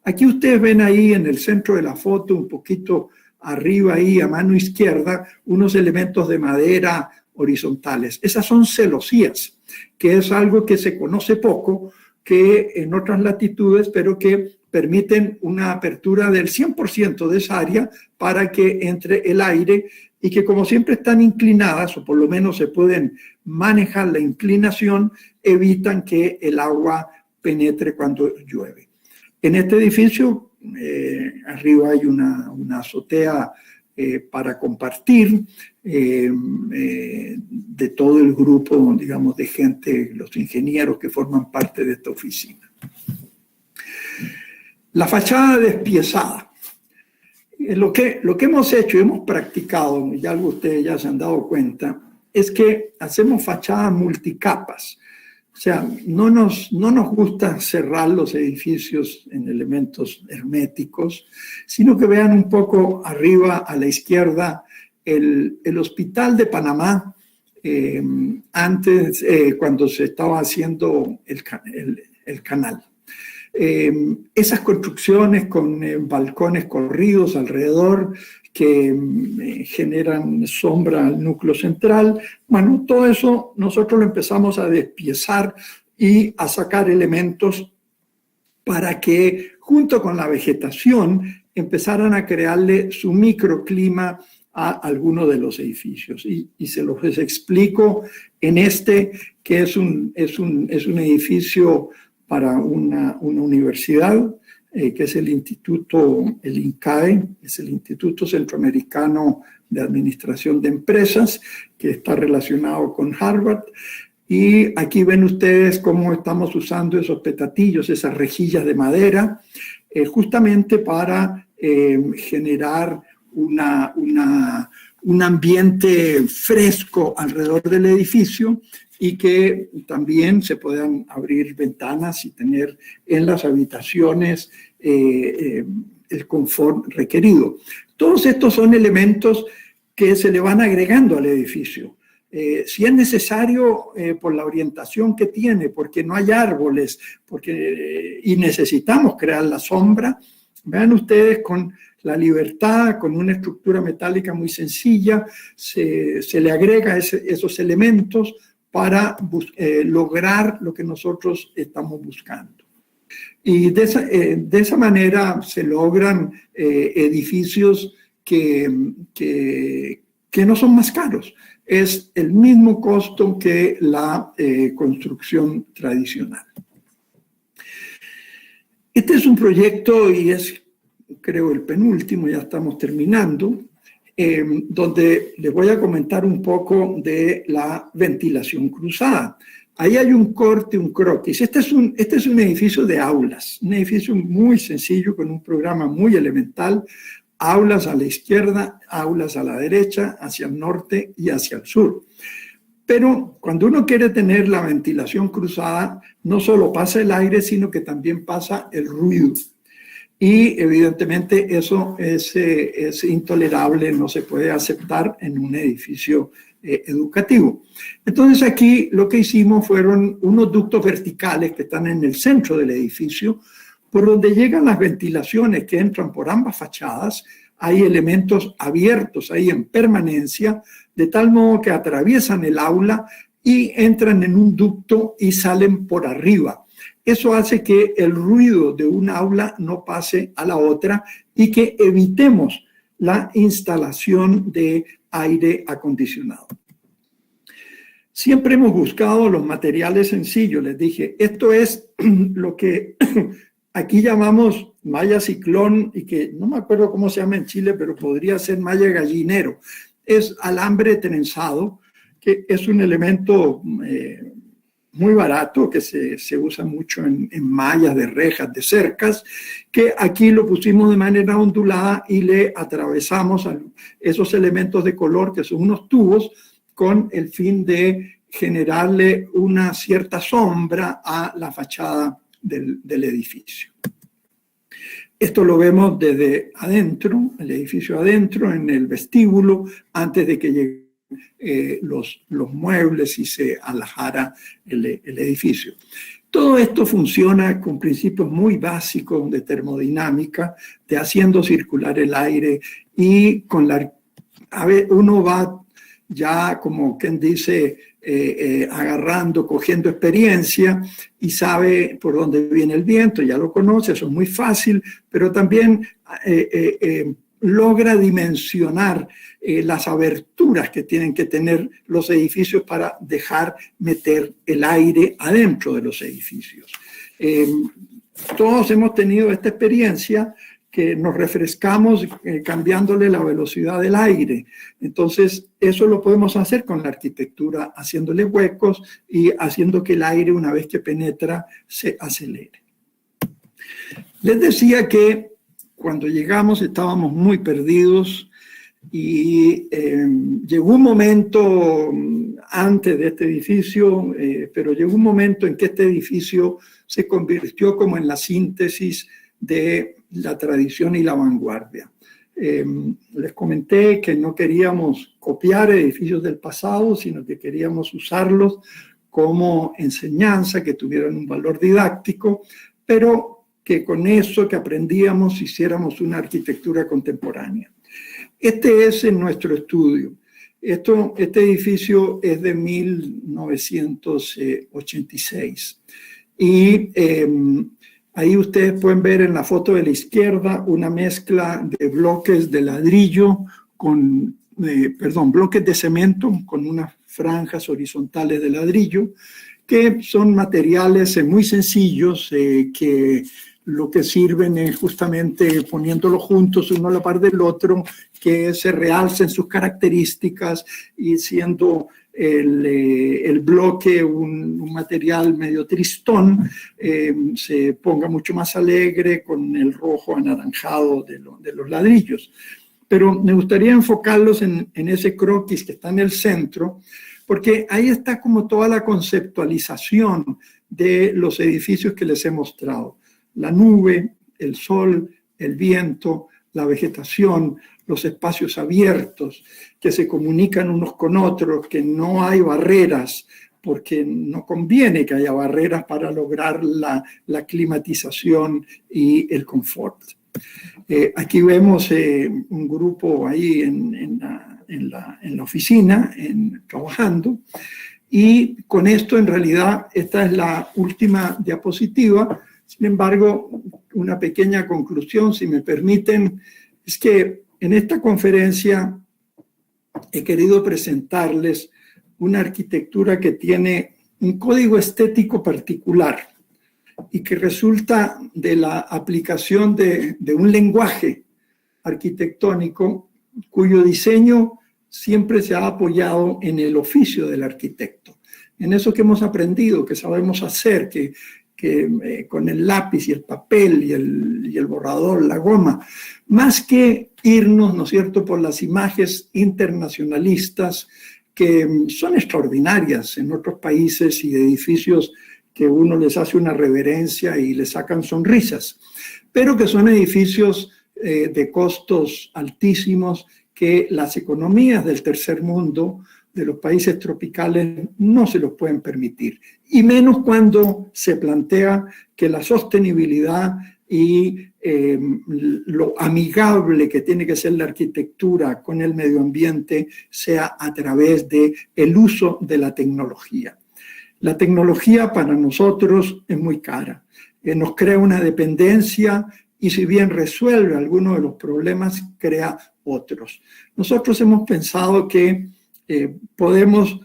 Aquí ustedes ven ahí en el centro de la foto, un poquito arriba ahí a mano izquierda, unos elementos de madera horizontales. Esas son celosías, que es algo que se conoce poco, que en otras latitudes, pero que permiten una apertura del 100% de esa área para que entre el aire, y que como siempre están inclinadas, o por lo menos se pueden manejar la inclinación, evitan que el agua penetre cuando llueve. En este edificio, arriba hay una azotea para compartir de todo el grupo, digamos, de gente, los ingenieros que forman parte de esta oficina. La fachada despiezada. Lo que hemos hecho, hemos practicado, y algo ustedes ya se han dado cuenta, es que hacemos fachadas multicapas. O sea, no nos gusta cerrar los edificios en elementos herméticos, sino que vean un poco arriba a la izquierda el Hospital de Panamá, antes, cuando se estaba haciendo el canal. Esas construcciones con balcones corridos alrededor que generan sombra al núcleo central, bueno, todo eso nosotros lo empezamos a despiezar y a sacar elementos para que junto con la vegetación empezaran a crearle su microclima a algunos de los edificios. Y se los explico en este, que es un edificio para una universidad, que es el INCAE, es el Instituto Centroamericano de Administración de Empresas, que está relacionado con Harvard. Y aquí ven ustedes cómo estamos usando esos petatillos, esas rejillas de madera, justamente para generar un ambiente fresco alrededor del edificio, y que también se puedan abrir ventanas y tener en las habitaciones el confort requerido. Todos estos son elementos que se le van agregando al edificio. Si es necesario, por la orientación que tiene, porque no hay árboles, y necesitamos crear la sombra, vean ustedes con la libertad, con una estructura metálica muy sencilla, se le agrega esos elementos para lograr lo que nosotros estamos buscando. Y de esa manera se logran edificios que no son más caros. Es el mismo costo que la construcción tradicional. Este es un proyecto, y es, creo, el penúltimo, ya estamos terminando, donde les voy a comentar un poco de la ventilación cruzada. Ahí hay un corte, un croquis. Este es un edificio de aulas, un edificio muy sencillo con un programa muy elemental. Aulas a la izquierda, aulas a la derecha, hacia el norte y hacia el sur. Pero cuando uno quiere tener la ventilación cruzada, no solo pasa el aire, sino que también pasa el ruido. Y evidentemente eso es intolerable, no se puede aceptar en un edificio educativo. Entonces aquí lo que hicimos fueron unos ductos verticales que están en el centro del edificio, por donde llegan las ventilaciones que entran por ambas fachadas. Hay elementos abiertos ahí en permanencia, de tal modo que atraviesan el aula y entran en un ducto y salen por arriba. Eso hace que el ruido de un aula no pase a la otra y que evitemos la instalación de aire acondicionado. Siempre hemos buscado los materiales sencillos. Les dije, esto es lo que aquí llamamos malla ciclón, y que no me acuerdo cómo se llama en Chile, pero podría ser malla gallinero. Es alambre trenzado, que es un elemento muy barato, que se usa mucho en mallas de rejas, de cercas, que aquí lo pusimos de manera ondulada y le atravesamos a esos elementos de color, que son unos tubos, con el fin de generarle una cierta sombra a la fachada del edificio. Esto lo vemos desde adentro, el edificio adentro, en el vestíbulo, antes de que lleguen los muebles y se alajara el edificio. Todo esto funciona con principios muy básicos de termodinámica, de haciendo circular el aire, y uno va ya, como quien dice, cogiendo experiencia, y sabe por dónde viene el viento, ya lo conoce, eso es muy fácil, pero también logra dimensionar las aberturas que tienen que tener los edificios para dejar meter el aire adentro de los edificios. Todos hemos tenido esta experiencia, que nos refrescamos cambiándole la velocidad del aire. Entonces, eso lo podemos hacer con la arquitectura, haciéndole huecos y haciendo que el aire, una vez que penetra, se acelere. Les decía que cuando llegamos estábamos muy perdidos y llegó un momento antes de este edificio, pero llegó un momento en que este edificio se convirtió como en la síntesis de la tradición y la vanguardia. Les comenté que no queríamos copiar edificios del pasado, sino que queríamos usarlos como enseñanza, que tuvieran un valor didáctico, pero que con eso que aprendíamos hiciéramos una arquitectura contemporánea. Este es nuestro estudio. Este edificio es de 1986 y ahí ustedes pueden ver en la foto de la izquierda una mezcla de bloques de ladrillo bloques de cemento con unas franjas horizontales de ladrillo, que son materiales muy sencillos que lo que sirven es justamente poniéndolos juntos uno a la par del otro, que se realcen sus características y siendo el bloque un material medio tristón, se ponga mucho más alegre con el rojo anaranjado de los ladrillos. Pero me gustaría enfocarlos en ese croquis que está en el centro, porque ahí está como toda la conceptualización de los edificios que les he mostrado. La nube, el sol, el viento, la vegetación, los espacios abiertos que se comunican unos con otros, que no hay barreras, porque no conviene que haya barreras para lograr la climatización y el confort. Aquí vemos un grupo ahí en la oficina trabajando, y con esto en realidad esta es la última diapositiva. Sin embargo, una pequeña conclusión, si me permiten, es que en esta conferencia he querido presentarles una arquitectura que tiene un código estético particular y que resulta de la aplicación de un lenguaje arquitectónico cuyo diseño siempre se ha apoyado en el oficio del arquitecto, en eso que hemos aprendido, que sabemos hacer, que con el lápiz y el papel y el borrador, la goma, más que irnos, ¿no es cierto?, por las imágenes internacionalistas que son extraordinarias en otros países y de edificios que uno les hace una reverencia y les sacan sonrisas, pero que son edificios de costos altísimos que las economías del tercer mundo, de los países tropicales, no se los pueden permitir. Y menos cuando se plantea que la sostenibilidad y lo amigable que tiene que ser la arquitectura con el medio ambiente sea a través del uso de la tecnología. La tecnología para nosotros es muy cara, nos crea una dependencia y si bien resuelve algunos de los problemas, crea otros. Nosotros hemos pensado que podemos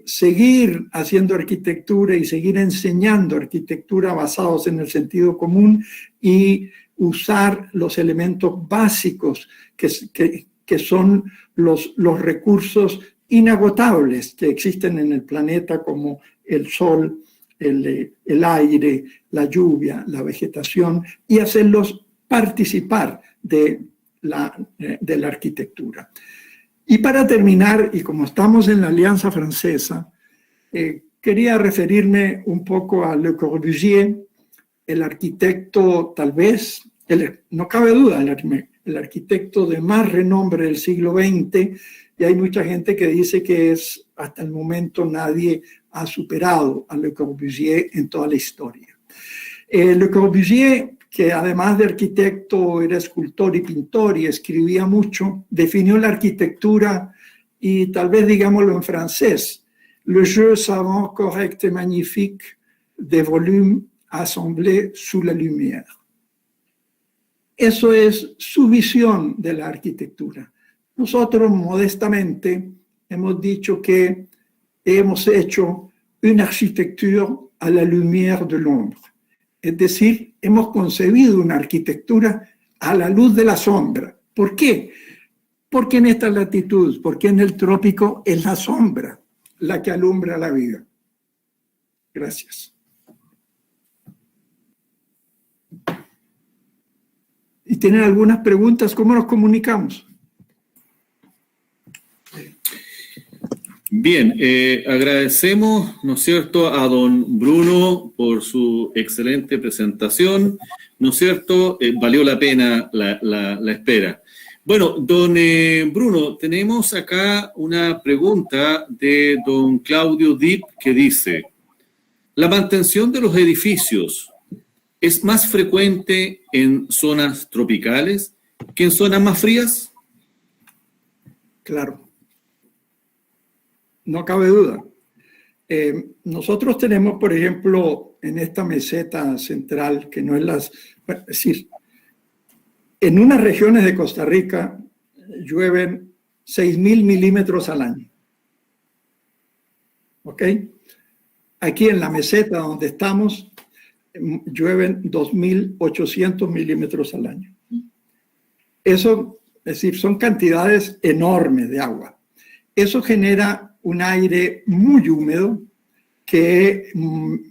seguir haciendo arquitectura y seguir enseñando arquitectura basados en el sentido común y usar los elementos básicos que son los recursos inagotables que existen en el planeta, como el sol, el aire, la lluvia, la vegetación, y hacerlos participar de la arquitectura. Y para terminar, y como estamos en la Alianza Francesa, quería referirme un poco a Le Corbusier, el arquitecto tal vez, no cabe duda, el arquitecto de más renombre del siglo XX, y hay mucha gente que dice que hasta el momento nadie ha superado a Le Corbusier en toda la historia. Le Corbusier, que además de arquitecto era escultor y pintor y escribía mucho, definió la arquitectura, y tal vez digámoslo en francés, le jeu savant, correct et magnifique des volumes assemblés sous la lumière. Eso es su visión de la arquitectura. Nosotros modestamente hemos dicho que hemos hecho una arquitectura a la lumière de l'ombre. Es decir, hemos concebido una arquitectura a la luz de la sombra. ¿Por qué? Porque en esta latitud, porque en el trópico es la sombra la que alumbra la vida. Gracias. tienen algunas preguntas, ¿cómo nos comunicamos? Bien, agradecemos, ¿no es cierto?, a don Bruno por su excelente presentación, ¿no es cierto? Valió la pena la espera. Bueno, don Bruno, tenemos acá una pregunta de don Claudio Dip que dice: ¿la mantención de los edificios es más frecuente en zonas tropicales que en zonas más frías? Claro. No cabe duda. Nosotros tenemos, por ejemplo, en esta meseta central, que no es es decir, en unas regiones de Costa Rica llueven 6.000 milímetros al año. ¿Ok? Aquí en la meseta donde estamos llueven 2.800 milímetros al año. Eso, es decir, son cantidades enormes de agua. Eso genera un aire muy húmedo que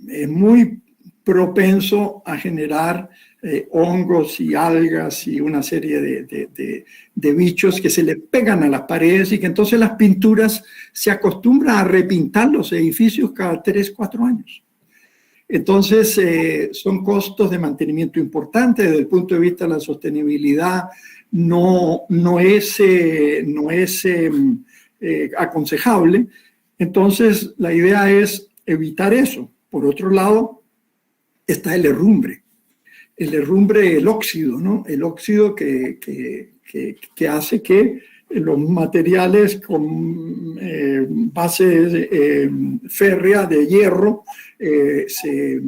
es muy propenso a generar hongos y algas y una serie de bichos que se le pegan a las paredes y que entonces las pinturas se acostumbran a repintar los edificios cada 3, 4 años. Entonces son costos de mantenimiento importantes desde el punto de vista de la sostenibilidad. No es aconsejable. Entonces, la idea es evitar eso. Por otro lado, está el herrumbre. El óxido, ¿no? El óxido que hace que los materiales con base férrea de hierro se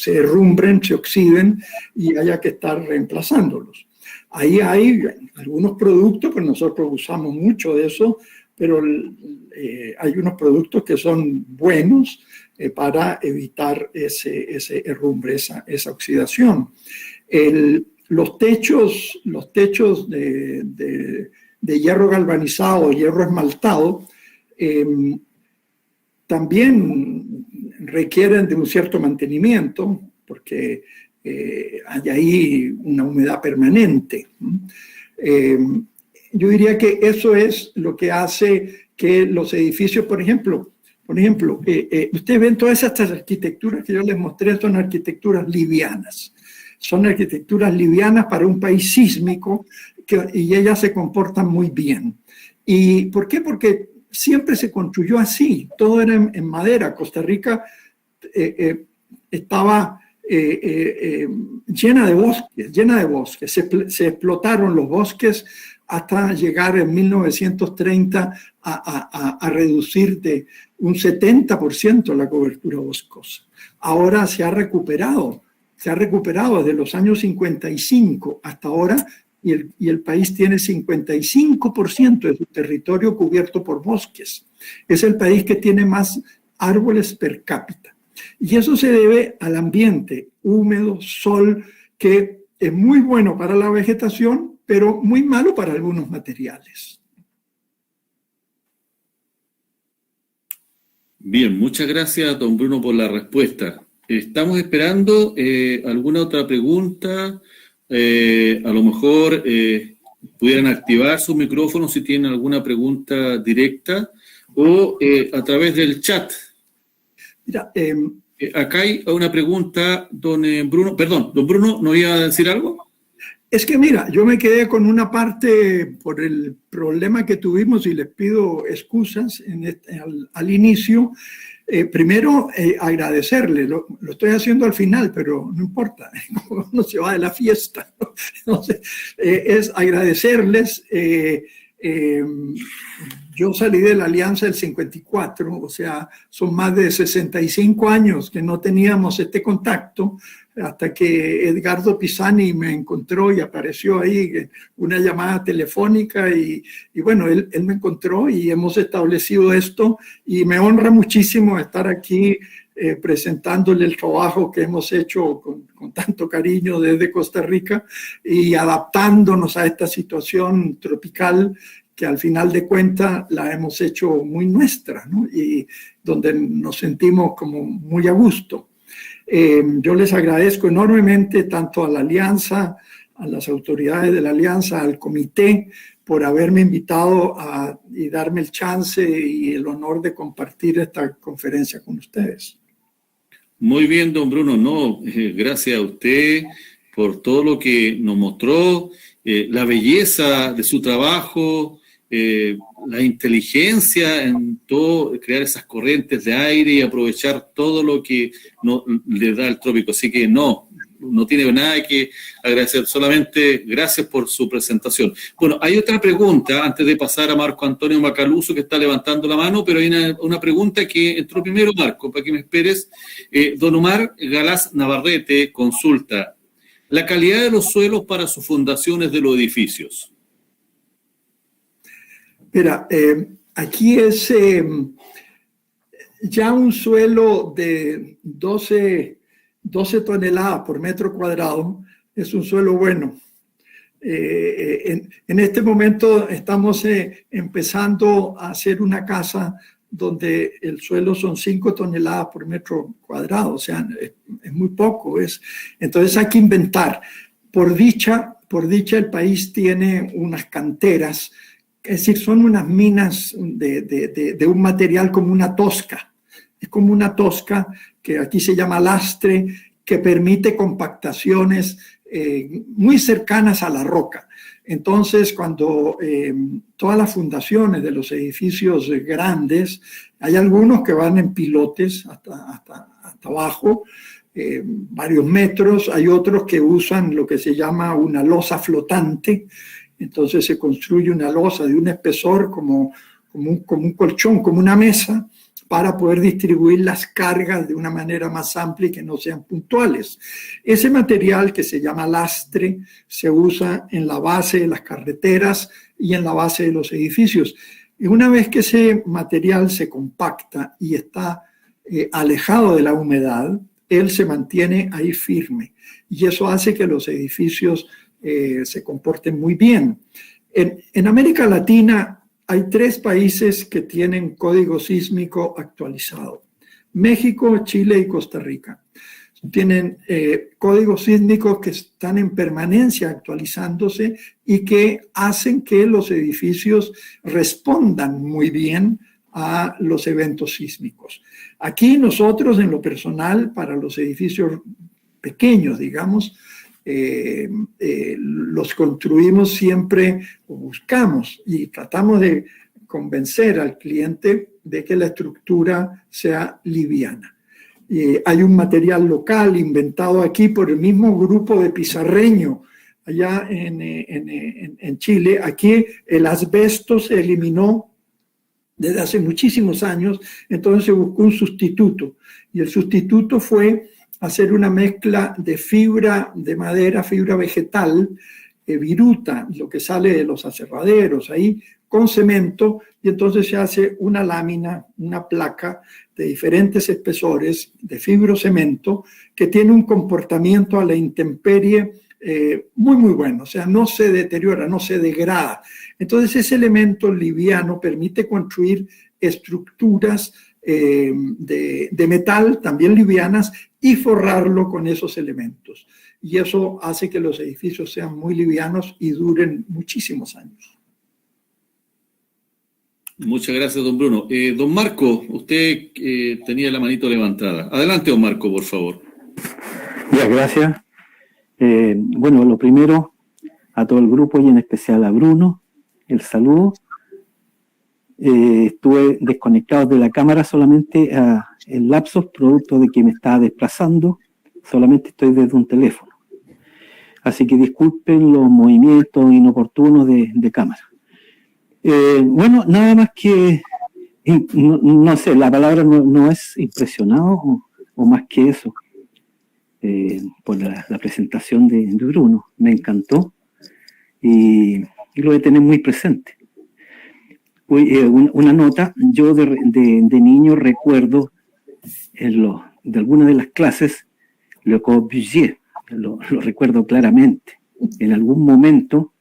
herrumbren, se oxiden y haya que estar reemplazándolos. Ahí hay algunos productos, pues nosotros usamos mucho de eso, pero hay unos productos que son buenos para evitar ese herrumbre, esa oxidación. Los techos de hierro galvanizado, hierro esmaltado, también requieren de un cierto mantenimiento, porque hay ahí una humedad permanente. Yo diría que eso es lo que hace que los edificios, por ejemplo, ustedes ven todas estas arquitecturas que yo les mostré, son arquitecturas livianas. Son arquitecturas livianas para un país sísmico y ellas se comportan muy bien. ¿Y por qué? Porque siempre se construyó así, todo era en madera. Costa Rica estaba llena de bosques, se explotaron los bosques hasta llegar en 1930 a reducir de un 70% la cobertura boscosa. Ahora se ha recuperado desde los años 55 hasta ahora y el país tiene 55% de su territorio cubierto por bosques. Es el país que tiene más árboles per cápita. Y eso se debe al ambiente húmedo, sol, que es muy bueno para la vegetación, pero muy malo para algunos materiales. Bien, muchas gracias, don Bruno, por la respuesta. Estamos esperando alguna otra pregunta. A lo mejor pudieran activar su micrófono si tienen alguna pregunta directa o a través del chat. Mira, acá hay una pregunta, don Bruno. Perdón, don Bruno, ¿no iba a decir algo? Es que mira, yo me quedé con una parte por el problema que tuvimos y les pido excusas al inicio. Primero, agradecerle, lo estoy haciendo al final, pero no importa, uno se va de la fiesta. Entonces, es agradecerles. Yo salí de la Alianza del 54, o sea, son más de 65 años que no teníamos este contacto, hasta que Edgardo Pisani me encontró y apareció ahí una llamada telefónica y bueno, él me encontró y hemos establecido esto y me honra muchísimo estar aquí presentándole el trabajo que hemos hecho con tanto cariño desde Costa Rica y adaptándonos a esta situación tropical que al final de cuentas la hemos hecho muy nuestra, ¿no? Y donde nos sentimos como muy a gusto. Yo les agradezco enormemente tanto a la Alianza a las autoridades de la Alianza, al comité, por haberme invitado y darme el chance y el honor de compartir esta conferencia con ustedes. Muy bien, don Bruno. No, gracias a usted por todo lo que nos mostró, la belleza de su trabajo, la inteligencia en todo, crear esas corrientes de aire y aprovechar todo lo que le da el trópico. Así que no tiene nada que agradecer, solamente gracias por su presentación. Bueno, hay otra pregunta antes de pasar a Marco Antonio Macaluso, que está levantando la mano, pero hay una pregunta que entró primero, Marco, para que me esperes. Don Omar Galás Navarrete consulta: la calidad de los suelos para sus fundaciones de los edificios. Mira, aquí es ya un suelo de 12 toneladas por metro cuadrado, es un suelo bueno. En este momento estamos empezando a hacer una casa donde el suelo son 5 toneladas por metro cuadrado, o sea, es muy poco. Entonces hay que inventar. Por dicha, el país tiene unas canteras, es decir, son unas minas de un material como una tosca. Es como una tosca que aquí se llama lastre, que permite compactaciones muy cercanas a la roca. Entonces, cuando todas las fundaciones de los edificios grandes, hay algunos que van en pilotes hasta abajo, varios metros, hay otros que usan lo que se llama una losa flotante. Entonces se construye una losa de un espesor como un colchón, como una mesa, para poder distribuir las cargas de una manera más amplia y que no sean puntuales. Ese material, que se llama lastre, se usa en la base de las carreteras y en la base de los edificios. Y una vez que ese material se compacta y está alejado de la humedad, él se mantiene ahí firme. Y eso hace que los edificios se comporten muy bien. En América Latina hay 3 países que tienen código sísmico actualizado: México, Chile y Costa Rica. Tienen códigos sísmicos que están en permanencia actualizándose y que hacen que los edificios respondan muy bien a los eventos sísmicos. Aquí nosotros, en lo personal, para los edificios pequeños, digamos, los construimos siempre, o buscamos y tratamos de convencer al cliente de que la estructura sea liviana. Hay un material local inventado aquí por el mismo grupo de Pizarreño allá en Chile. Aquí el asbesto se eliminó desde hace muchísimos años, entonces se buscó un sustituto, y el sustituto fue hacer una mezcla de fibra de madera, fibra vegetal, viruta, lo que sale de los aserraderos ahí, con cemento, y entonces se hace una lámina, una placa de diferentes espesores de fibrocemento que tiene un comportamiento a la intemperie muy, muy bueno, o sea, no se deteriora, no se degrada. Entonces ese elemento liviano permite construir estructuras de metal, también livianas, y forrarlo con esos elementos. Y eso hace que los edificios sean muy livianos y duren muchísimos años. Muchas gracias, don Bruno. Don Marco, usted tenía la manito levantada. Adelante, don Marco, por favor. Ya, gracias. Bueno, lo primero, a todo el grupo y en especial a Bruno, el saludo. Estuve desconectado de la cámara solamente en lapsos, producto de que me estaba desplazando. Solamente estoy desde un teléfono. Así que disculpen los movimientos inoportunos de cámara. Bueno, nada más que, no sé, la palabra no es impresionado o más que eso. Por la presentación de Bruno, me encantó y lo voy a tener muy presente. Una nota, yo de niño recuerdo de alguna de las clases Le Corbusier, lo recuerdo claramente. En algún momento,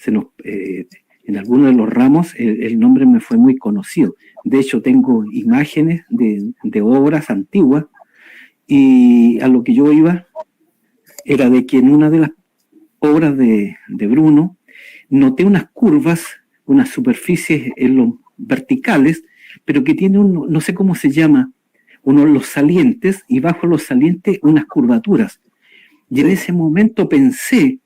en alguno de los ramos, el nombre me fue muy conocido. De hecho, tengo imágenes de obras antiguas, y a lo que yo iba era de que en una de las obras de Bruno, noté unas curvas, unas superficies en los verticales, pero que tiene no sé cómo se llama, los salientes, y bajo los salientes unas curvaturas. Y en ese momento pensé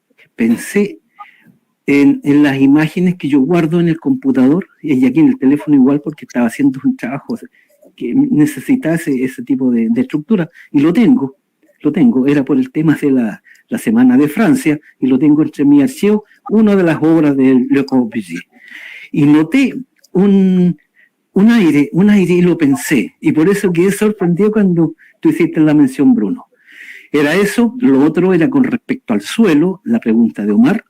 en las imágenes que yo guardo en el computador, y aquí en el teléfono igual, porque estaba haciendo un trabajo que necesitaba ese tipo de estructura, y lo tengo, era por el tema de la Semana de Francia, y lo tengo entre mi archivo, una de las obras de Le Corbusier. Y noté un aire, y lo pensé, y por eso quedé sorprendido cuando tú hiciste la mención, Bruno. Era eso. Lo otro era con respecto al suelo, la pregunta de Omar.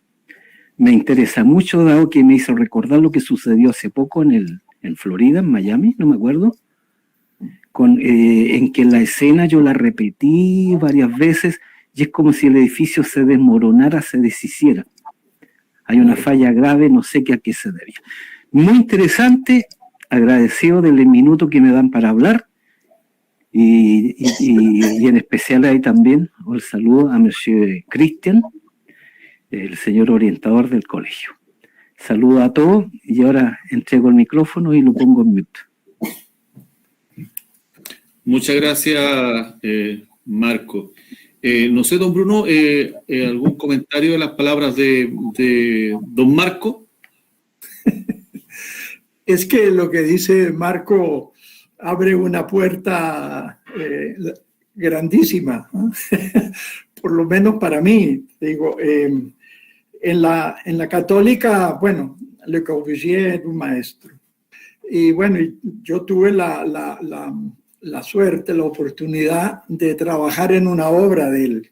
Me interesa mucho, dado que me hizo recordar lo que sucedió hace poco en Florida, en Miami, no me acuerdo, en que la escena yo la repetí varias veces, y es como si el edificio se desmoronara, se deshiciera. Hay una falla grave, no sé a qué se debía. Muy interesante, agradecido del minuto que me dan para hablar, y en especial ahí también el saludo a Monsieur Christian, el señor orientador del colegio. Saludo a todos, y ahora entrego el micrófono y lo pongo en mute. Muchas gracias, Marco. No sé, don Bruno, ¿algún comentario de las palabras de don Marco? Es que lo que dice Marco abre una puerta grandísima, ¿no? Por lo menos para mí. Digo, en la católica, bueno, Le Corbusier es un maestro. Y bueno, yo tuve la suerte, la oportunidad de trabajar en una obra de él.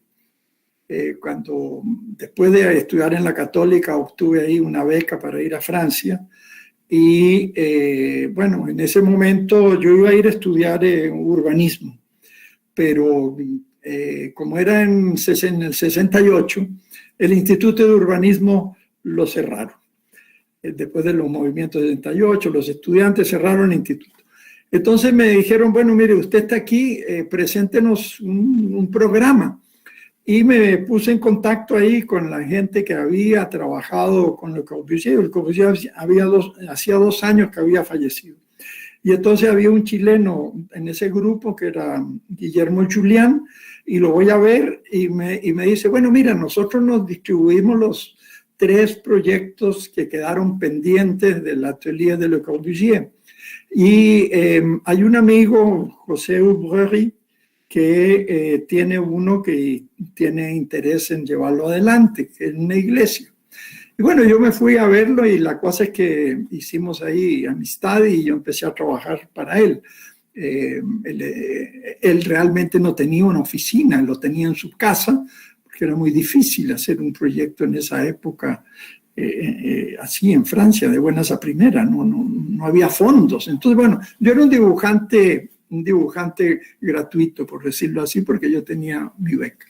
Cuando después de estudiar en la católica obtuve ahí una beca para ir a Francia. Y bueno, en ese momento yo iba a ir a estudiar urbanismo, pero como era en el 68, el Instituto de Urbanismo lo cerraron. Después de los movimientos del 68, los estudiantes cerraron el instituto. Entonces me dijeron, bueno, mire, usted está aquí, preséntenos un programa. Y me puse en contacto ahí con la gente que había trabajado con Le Corbusier. Le Corbusier hacía 2 años que había fallecido. Y entonces había un chileno en ese grupo que era Guillermo Julián, y lo voy a ver y me dice, bueno, mira, nosotros nos distribuimos los 3 proyectos que quedaron pendientes del atelier de Le Corbusier. Y hay un amigo, José Ubrery, que tiene uno que tiene interés en llevarlo adelante, que es una iglesia. Y bueno, yo me fui a verlo, y la cosa es que hicimos ahí amistad y yo empecé a trabajar para él. Él realmente no tenía una oficina, lo tenía en su casa, porque era muy difícil hacer un proyecto en esa época así en Francia, de buenas a primeras, no había fondos. Entonces, bueno, yo era un dibujante gratuito, por decirlo así, porque yo tenía mi beca.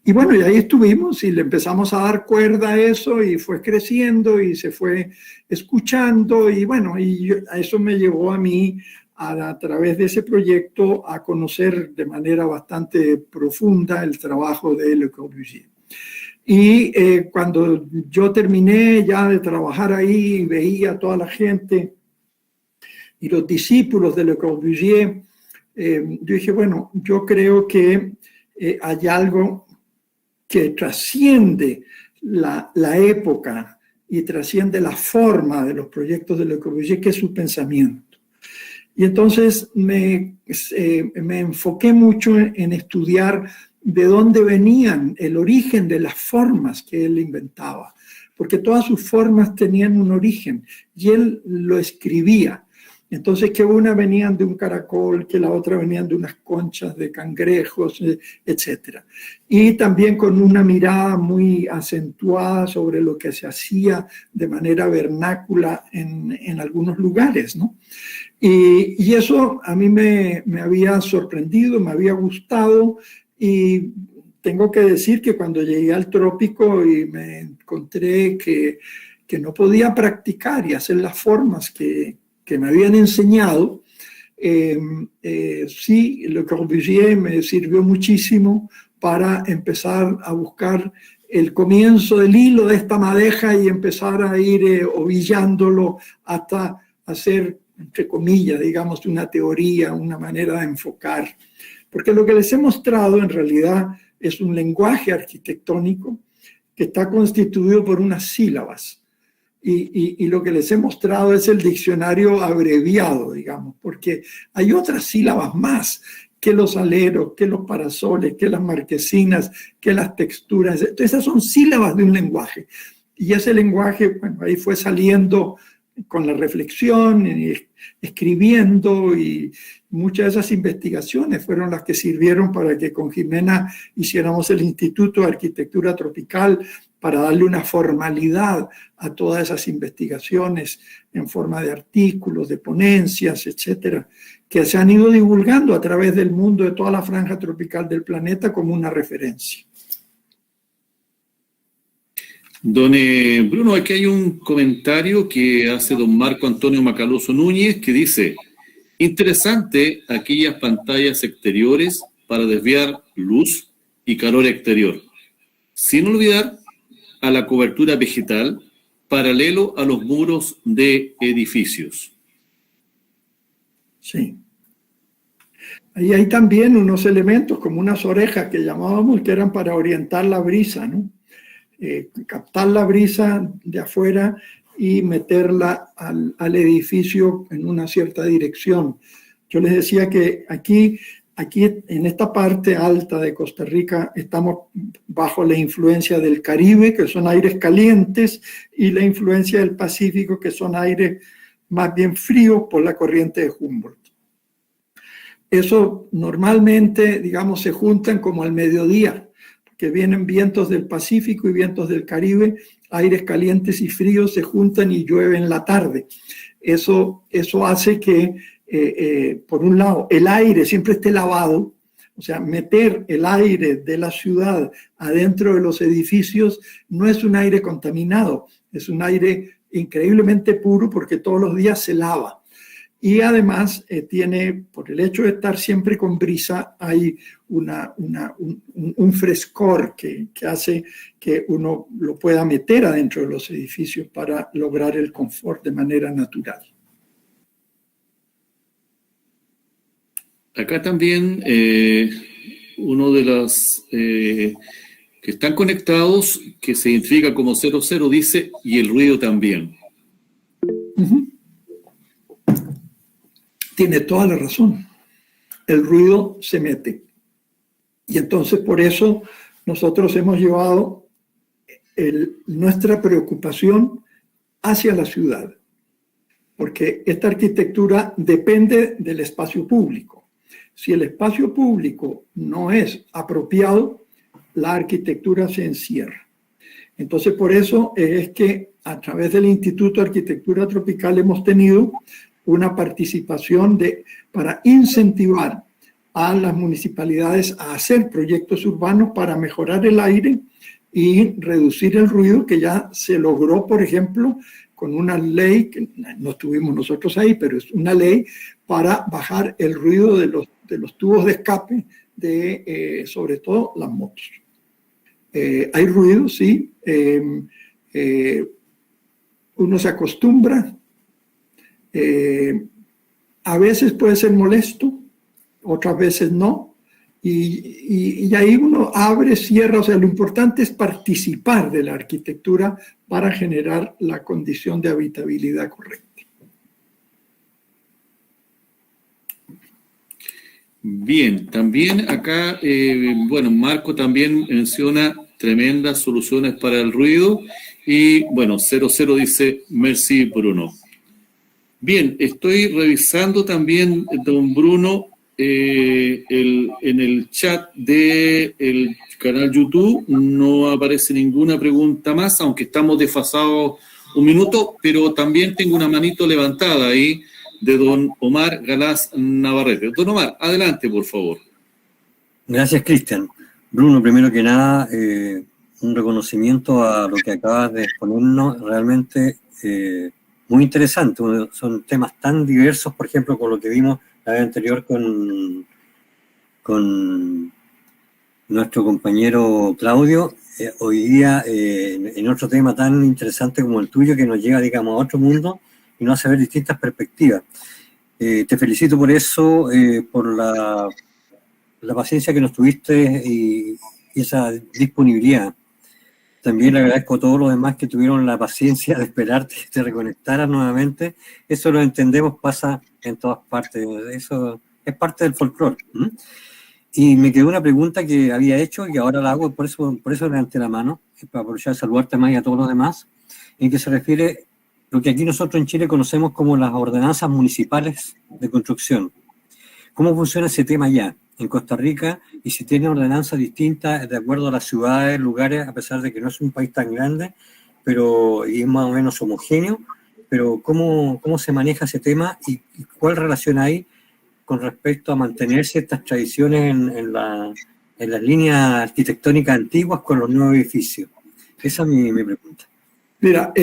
Y bueno, y ahí estuvimos y le empezamos a dar cuerda a eso, y fue creciendo y se fue escuchando, y bueno, a eso me llevó a mí a través de ese proyecto a conocer de manera bastante profunda el trabajo de Le Corbusier. Y cuando yo terminé ya de trabajar ahí, veía a toda la gente y los discípulos de Le Corbusier, yo dije, bueno, yo creo que hay algo que trasciende la época y trasciende la forma de los proyectos de Le Corbusier, que es su pensamiento. Y entonces me enfoqué mucho en estudiar de dónde venían, el origen de las formas que él inventaba, porque todas sus formas tenían un origen y él lo escribía. Entonces, que una venían de un caracol, que la otra venían de unas conchas de cangrejos, etc. Y también con una mirada muy acentuada sobre lo que se hacía de manera vernácula en algunos lugares, ¿no? Y eso a mí me había sorprendido, me había gustado, y tengo que decir que cuando llegué al trópico y me encontré que no podía practicar y hacer las formas que me habían enseñado, sí, Le Corbusier me sirvió muchísimo para empezar a buscar el comienzo del hilo de esta madeja y empezar a ir ovillándolo hasta hacer, entre comillas, digamos, una teoría, una manera de enfocar. Porque lo que les he mostrado en realidad es un lenguaje arquitectónico que está constituido por unas sílabas. Y lo que les he mostrado es el diccionario abreviado, digamos, porque hay otras sílabas más que los aleros, que los parasoles, que las marquesinas, que las texturas. Entonces, esas son sílabas de un lenguaje. Y ese lenguaje, bueno, ahí fue saliendo con la reflexión, y escribiendo, y muchas de esas investigaciones fueron las que sirvieron para que con Jimena hiciéramos el Instituto de Arquitectura Tropical, para darle una formalidad a todas esas investigaciones en forma de artículos, de ponencias, etcétera, que se han ido divulgando a través del mundo de toda la franja tropical del planeta como una referencia. Don Bruno, aquí hay un comentario que hace don Marco Antonio Macaluso Núñez que dice: interesante aquellas pantallas exteriores para desviar luz y calor exterior, sin olvidar a la cobertura vegetal paralelo a los muros de edificios. Sí. Ahí hay también unos elementos como unas orejas que llamábamos, que eran para orientar la brisa, ¿no? Captar la brisa de afuera y meterla al edificio en una cierta dirección. Yo les decía que aquí en esta parte alta de Costa Rica estamos bajo la influencia del Caribe, que son aires calientes, y la influencia del Pacífico, que son aires más bien fríos por la corriente de Humboldt. Eso normalmente, digamos, se juntan como al mediodía, que vienen vientos del Pacífico y vientos del Caribe, aires calientes y fríos se juntan y llueve en la tarde. Eso hace que, por un lado, el aire siempre esté lavado, o sea, meter el aire de la ciudad adentro de los edificios no es un aire contaminado, es un aire increíblemente puro porque todos los días se lava. Y además tiene, por el hecho de estar siempre con brisa, hay un frescor que hace que uno lo pueda meter adentro de los edificios para lograr el confort de manera natural. Acá también uno de los que están conectados, que se identifica como 00, dice, y el ruido también. Uh-huh. Tiene toda la razón. El ruido se mete. Y entonces por eso nosotros hemos llevado nuestra preocupación hacia la ciudad. Porque esta arquitectura depende del espacio público. Si el espacio público no es apropiado, la arquitectura se encierra. Entonces por eso es que a través del Instituto de Arquitectura Tropical hemos tenido una participación para incentivar a las municipalidades a hacer proyectos urbanos para mejorar el aire y reducir el ruido, que ya se logró, por ejemplo, con una ley, que no estuvimos nosotros ahí, pero es una ley para bajar el ruido de los tubos de escape de, sobre todo, las motos. Hay ruido, sí. Uno se acostumbra. A veces puede ser molesto, otras veces no, y ahí uno abre, cierra, o sea, lo importante es participar de la arquitectura para generar la condición de habitabilidad correcta. Bien, también acá, bueno, Marco también menciona tremendas soluciones para el ruido, y bueno, 00 dice, merci Bruno. Bien, estoy revisando también, don Bruno, en el chat del canal YouTube no aparece ninguna pregunta más, aunque estamos desfasados un minuto, pero también tengo una manito levantada ahí de don Omar Galás Navarrete. Don Omar, adelante, por favor. Gracias, Cristian. Bruno, primero que nada, un reconocimiento a lo que acabas de exponernos, realmente muy interesante. Son temas tan diversos, por ejemplo, con lo que vimos la vez anterior con nuestro compañero Claudio, hoy día en otro tema tan interesante como el tuyo, que nos lleva, digamos, a otro mundo y nos hace ver distintas perspectivas. Te felicito por eso, por la paciencia que nos tuviste y esa disponibilidad. También le agradezco a todos los demás que tuvieron la paciencia de esperarte que te reconectaras nuevamente. Eso lo entendemos, pasa en todas partes. Eso es parte del folclore. Y me quedó una pregunta que había hecho y ahora la hago, por eso levanté la mano, para aprovechar de saludarte más y a todos los demás, en que se refiere lo que aquí nosotros en Chile conocemos como las ordenanzas municipales de construcción. ¿Cómo funciona ese tema allá en Costa Rica? Y si tiene ordenanzas distintas de acuerdo a las ciudades, lugares, a pesar de que no es un país tan grande, pero y es más o menos homogéneo, pero ¿cómo se maneja ese tema y cuál relación hay con respecto a mantenerse estas tradiciones en las líneas arquitectónicas antiguas con los nuevos edificios? Esa es mi pregunta. Mira,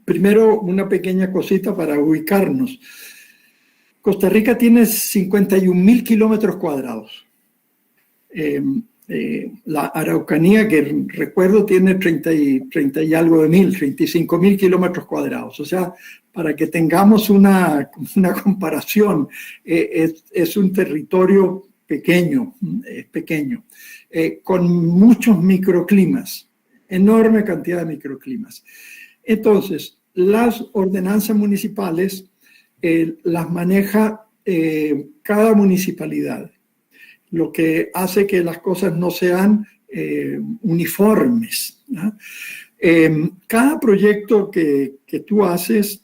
primero una pequeña cosita para ubicarnos. Costa Rica tiene 51.000 kilómetros cuadrados. La Araucanía, que recuerdo, tiene 30 y algo de mil, 35.000 kilómetros cuadrados. O sea, para que tengamos una comparación, es un territorio pequeño, con muchos microclimas, enorme cantidad de microclimas. Entonces, las ordenanzas municipales las maneja cada municipalidad, lo que hace que las cosas no sean uniformes, ¿no? Cada proyecto que tú haces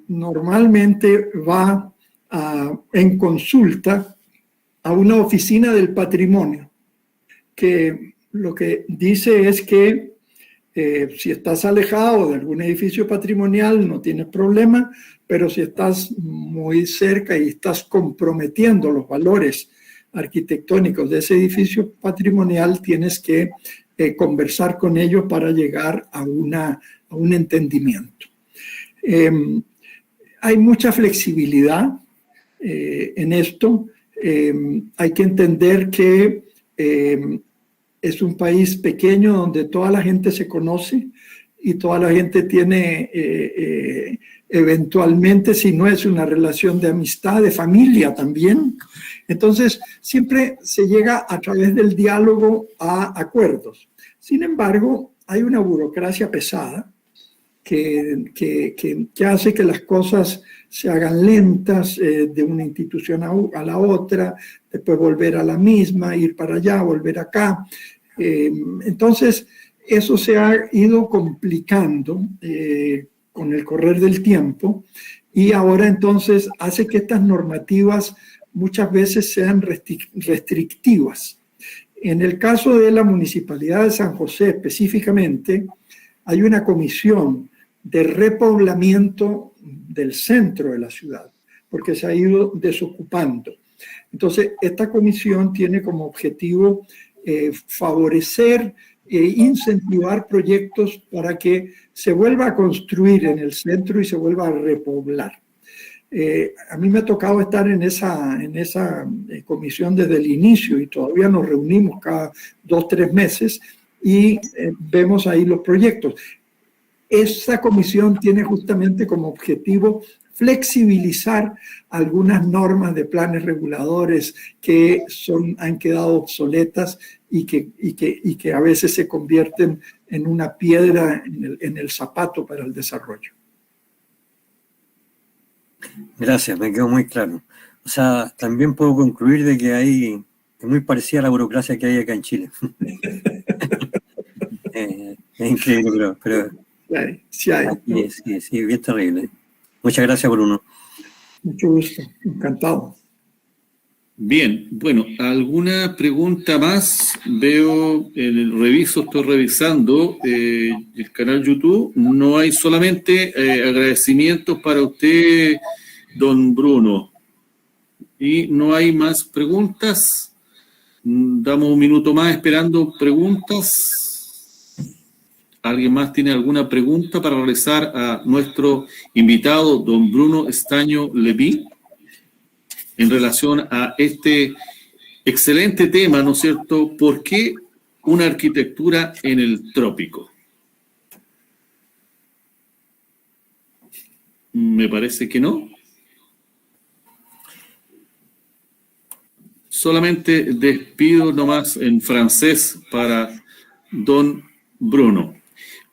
normalmente va en consulta a una oficina del patrimonio, que lo que dice es que si estás alejado de algún edificio patrimonial no tienes problema, pero si estás muy cerca y estás comprometiendo los valores arquitectónicos de ese edificio patrimonial, tienes que conversar con ellos para llegar a un entendimiento. Hay mucha flexibilidad en esto. Hay que entender que es un país pequeño donde toda la gente se conoce y toda la gente tiene eventualmente, si no es una relación de amistad, de familia también. Entonces, siempre se llega a través del diálogo a acuerdos. Sin embargo, hay una burocracia pesada que hace que las cosas se hagan lentas de una institución a la otra, después volver a la misma, ir para allá, volver acá. Entonces, eso se ha ido complicando con el correr del tiempo y ahora entonces hace que estas normativas muchas veces sean restrictivas. En el caso de la Municipalidad de San José específicamente, hay una comisión de repoblamiento del centro de la ciudad, porque se ha ido desocupando. Entonces, esta comisión tiene como objetivo favorecer e incentivar proyectos para que se vuelva a construir en el centro y se vuelva a repoblar. A mí me ha tocado estar en esa comisión desde el inicio y todavía nos reunimos cada 2-3 meses y vemos ahí los proyectos. Esa comisión tiene justamente como objetivo flexibilizar algunas normas de planes reguladores que han quedado obsoletas y que a veces se convierten en una piedra en el zapato para el desarrollo. Gracias, me quedó muy claro. O sea, también puedo concluir de que es muy parecida a la burocracia que hay acá en Chile. Es increíble, pero sí hay. Sí, bien terrible. Muchas gracias, Bruno. Mucho gusto, encantado. Bien, bueno, ¿alguna pregunta más? Veo estoy revisando el canal YouTube. No hay, solamente agradecimientos para usted, don Bruno. Y no hay más preguntas. Damos un minuto más esperando preguntas. ¿Alguien más tiene alguna pregunta para realizar a nuestro invitado, don Bruno Estaño Levy, en relación a este Excelente tema, ¿no es cierto? ¿Por qué una arquitectura en el trópico? Me parece que no. Solamente despido nomás en francés para don Bruno.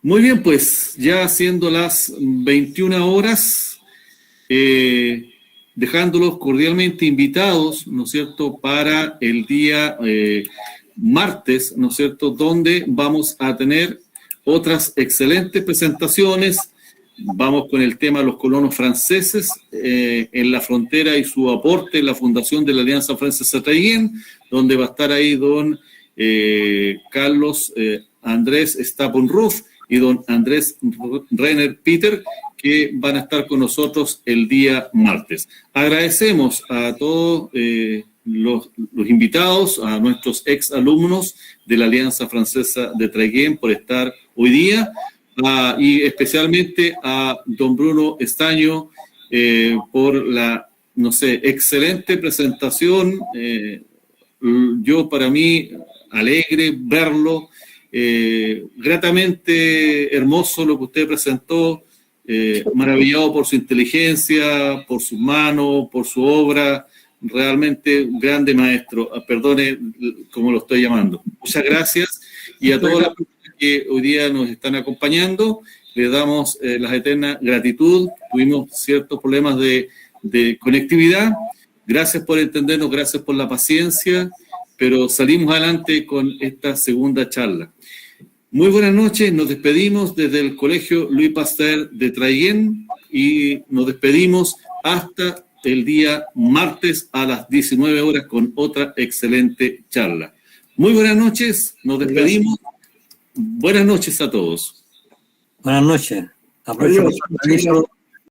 Muy bien, pues ya siendo las 21 horas, dejándolos cordialmente invitados, ¿no es cierto?, para el día martes, ¿no es cierto?, donde vamos a tener otras excelentes presentaciones. Vamos con el tema de los colonos franceses en la frontera y su aporte en la fundación de la Alianza Francesa Traiguén, donde va a estar ahí don Carlos Andrés Staponruf y don Andrés Renner Peter, que van a estar con nosotros el día martes. Agradecemos a todos los invitados, a nuestros ex alumnos de la Alianza Francesa de Traiguén por estar hoy día. Y especialmente a don Bruno Estaño por la, no sé, excelente presentación. Yo, para mí, alegre verlo, gratamente hermoso lo que usted presentó, maravillado por su inteligencia, por sus manos, por su obra, realmente un grande maestro. Perdone como lo estoy llamando. Muchas gracias, y a todas las que hoy día nos están acompañando, les damos la eterna gratitud. Tuvimos ciertos problemas de conectividad. Gracias por entendernos, gracias por la paciencia, pero salimos adelante con esta segunda charla. Muy buenas noches, nos despedimos desde el Colegio Louis Pasteur de Traiguén y nos despedimos hasta el día martes a las 19 horas con otra excelente charla. Muy buenas noches, nos despedimos. Buenas noches a todos. Buenas noches. Aprovecho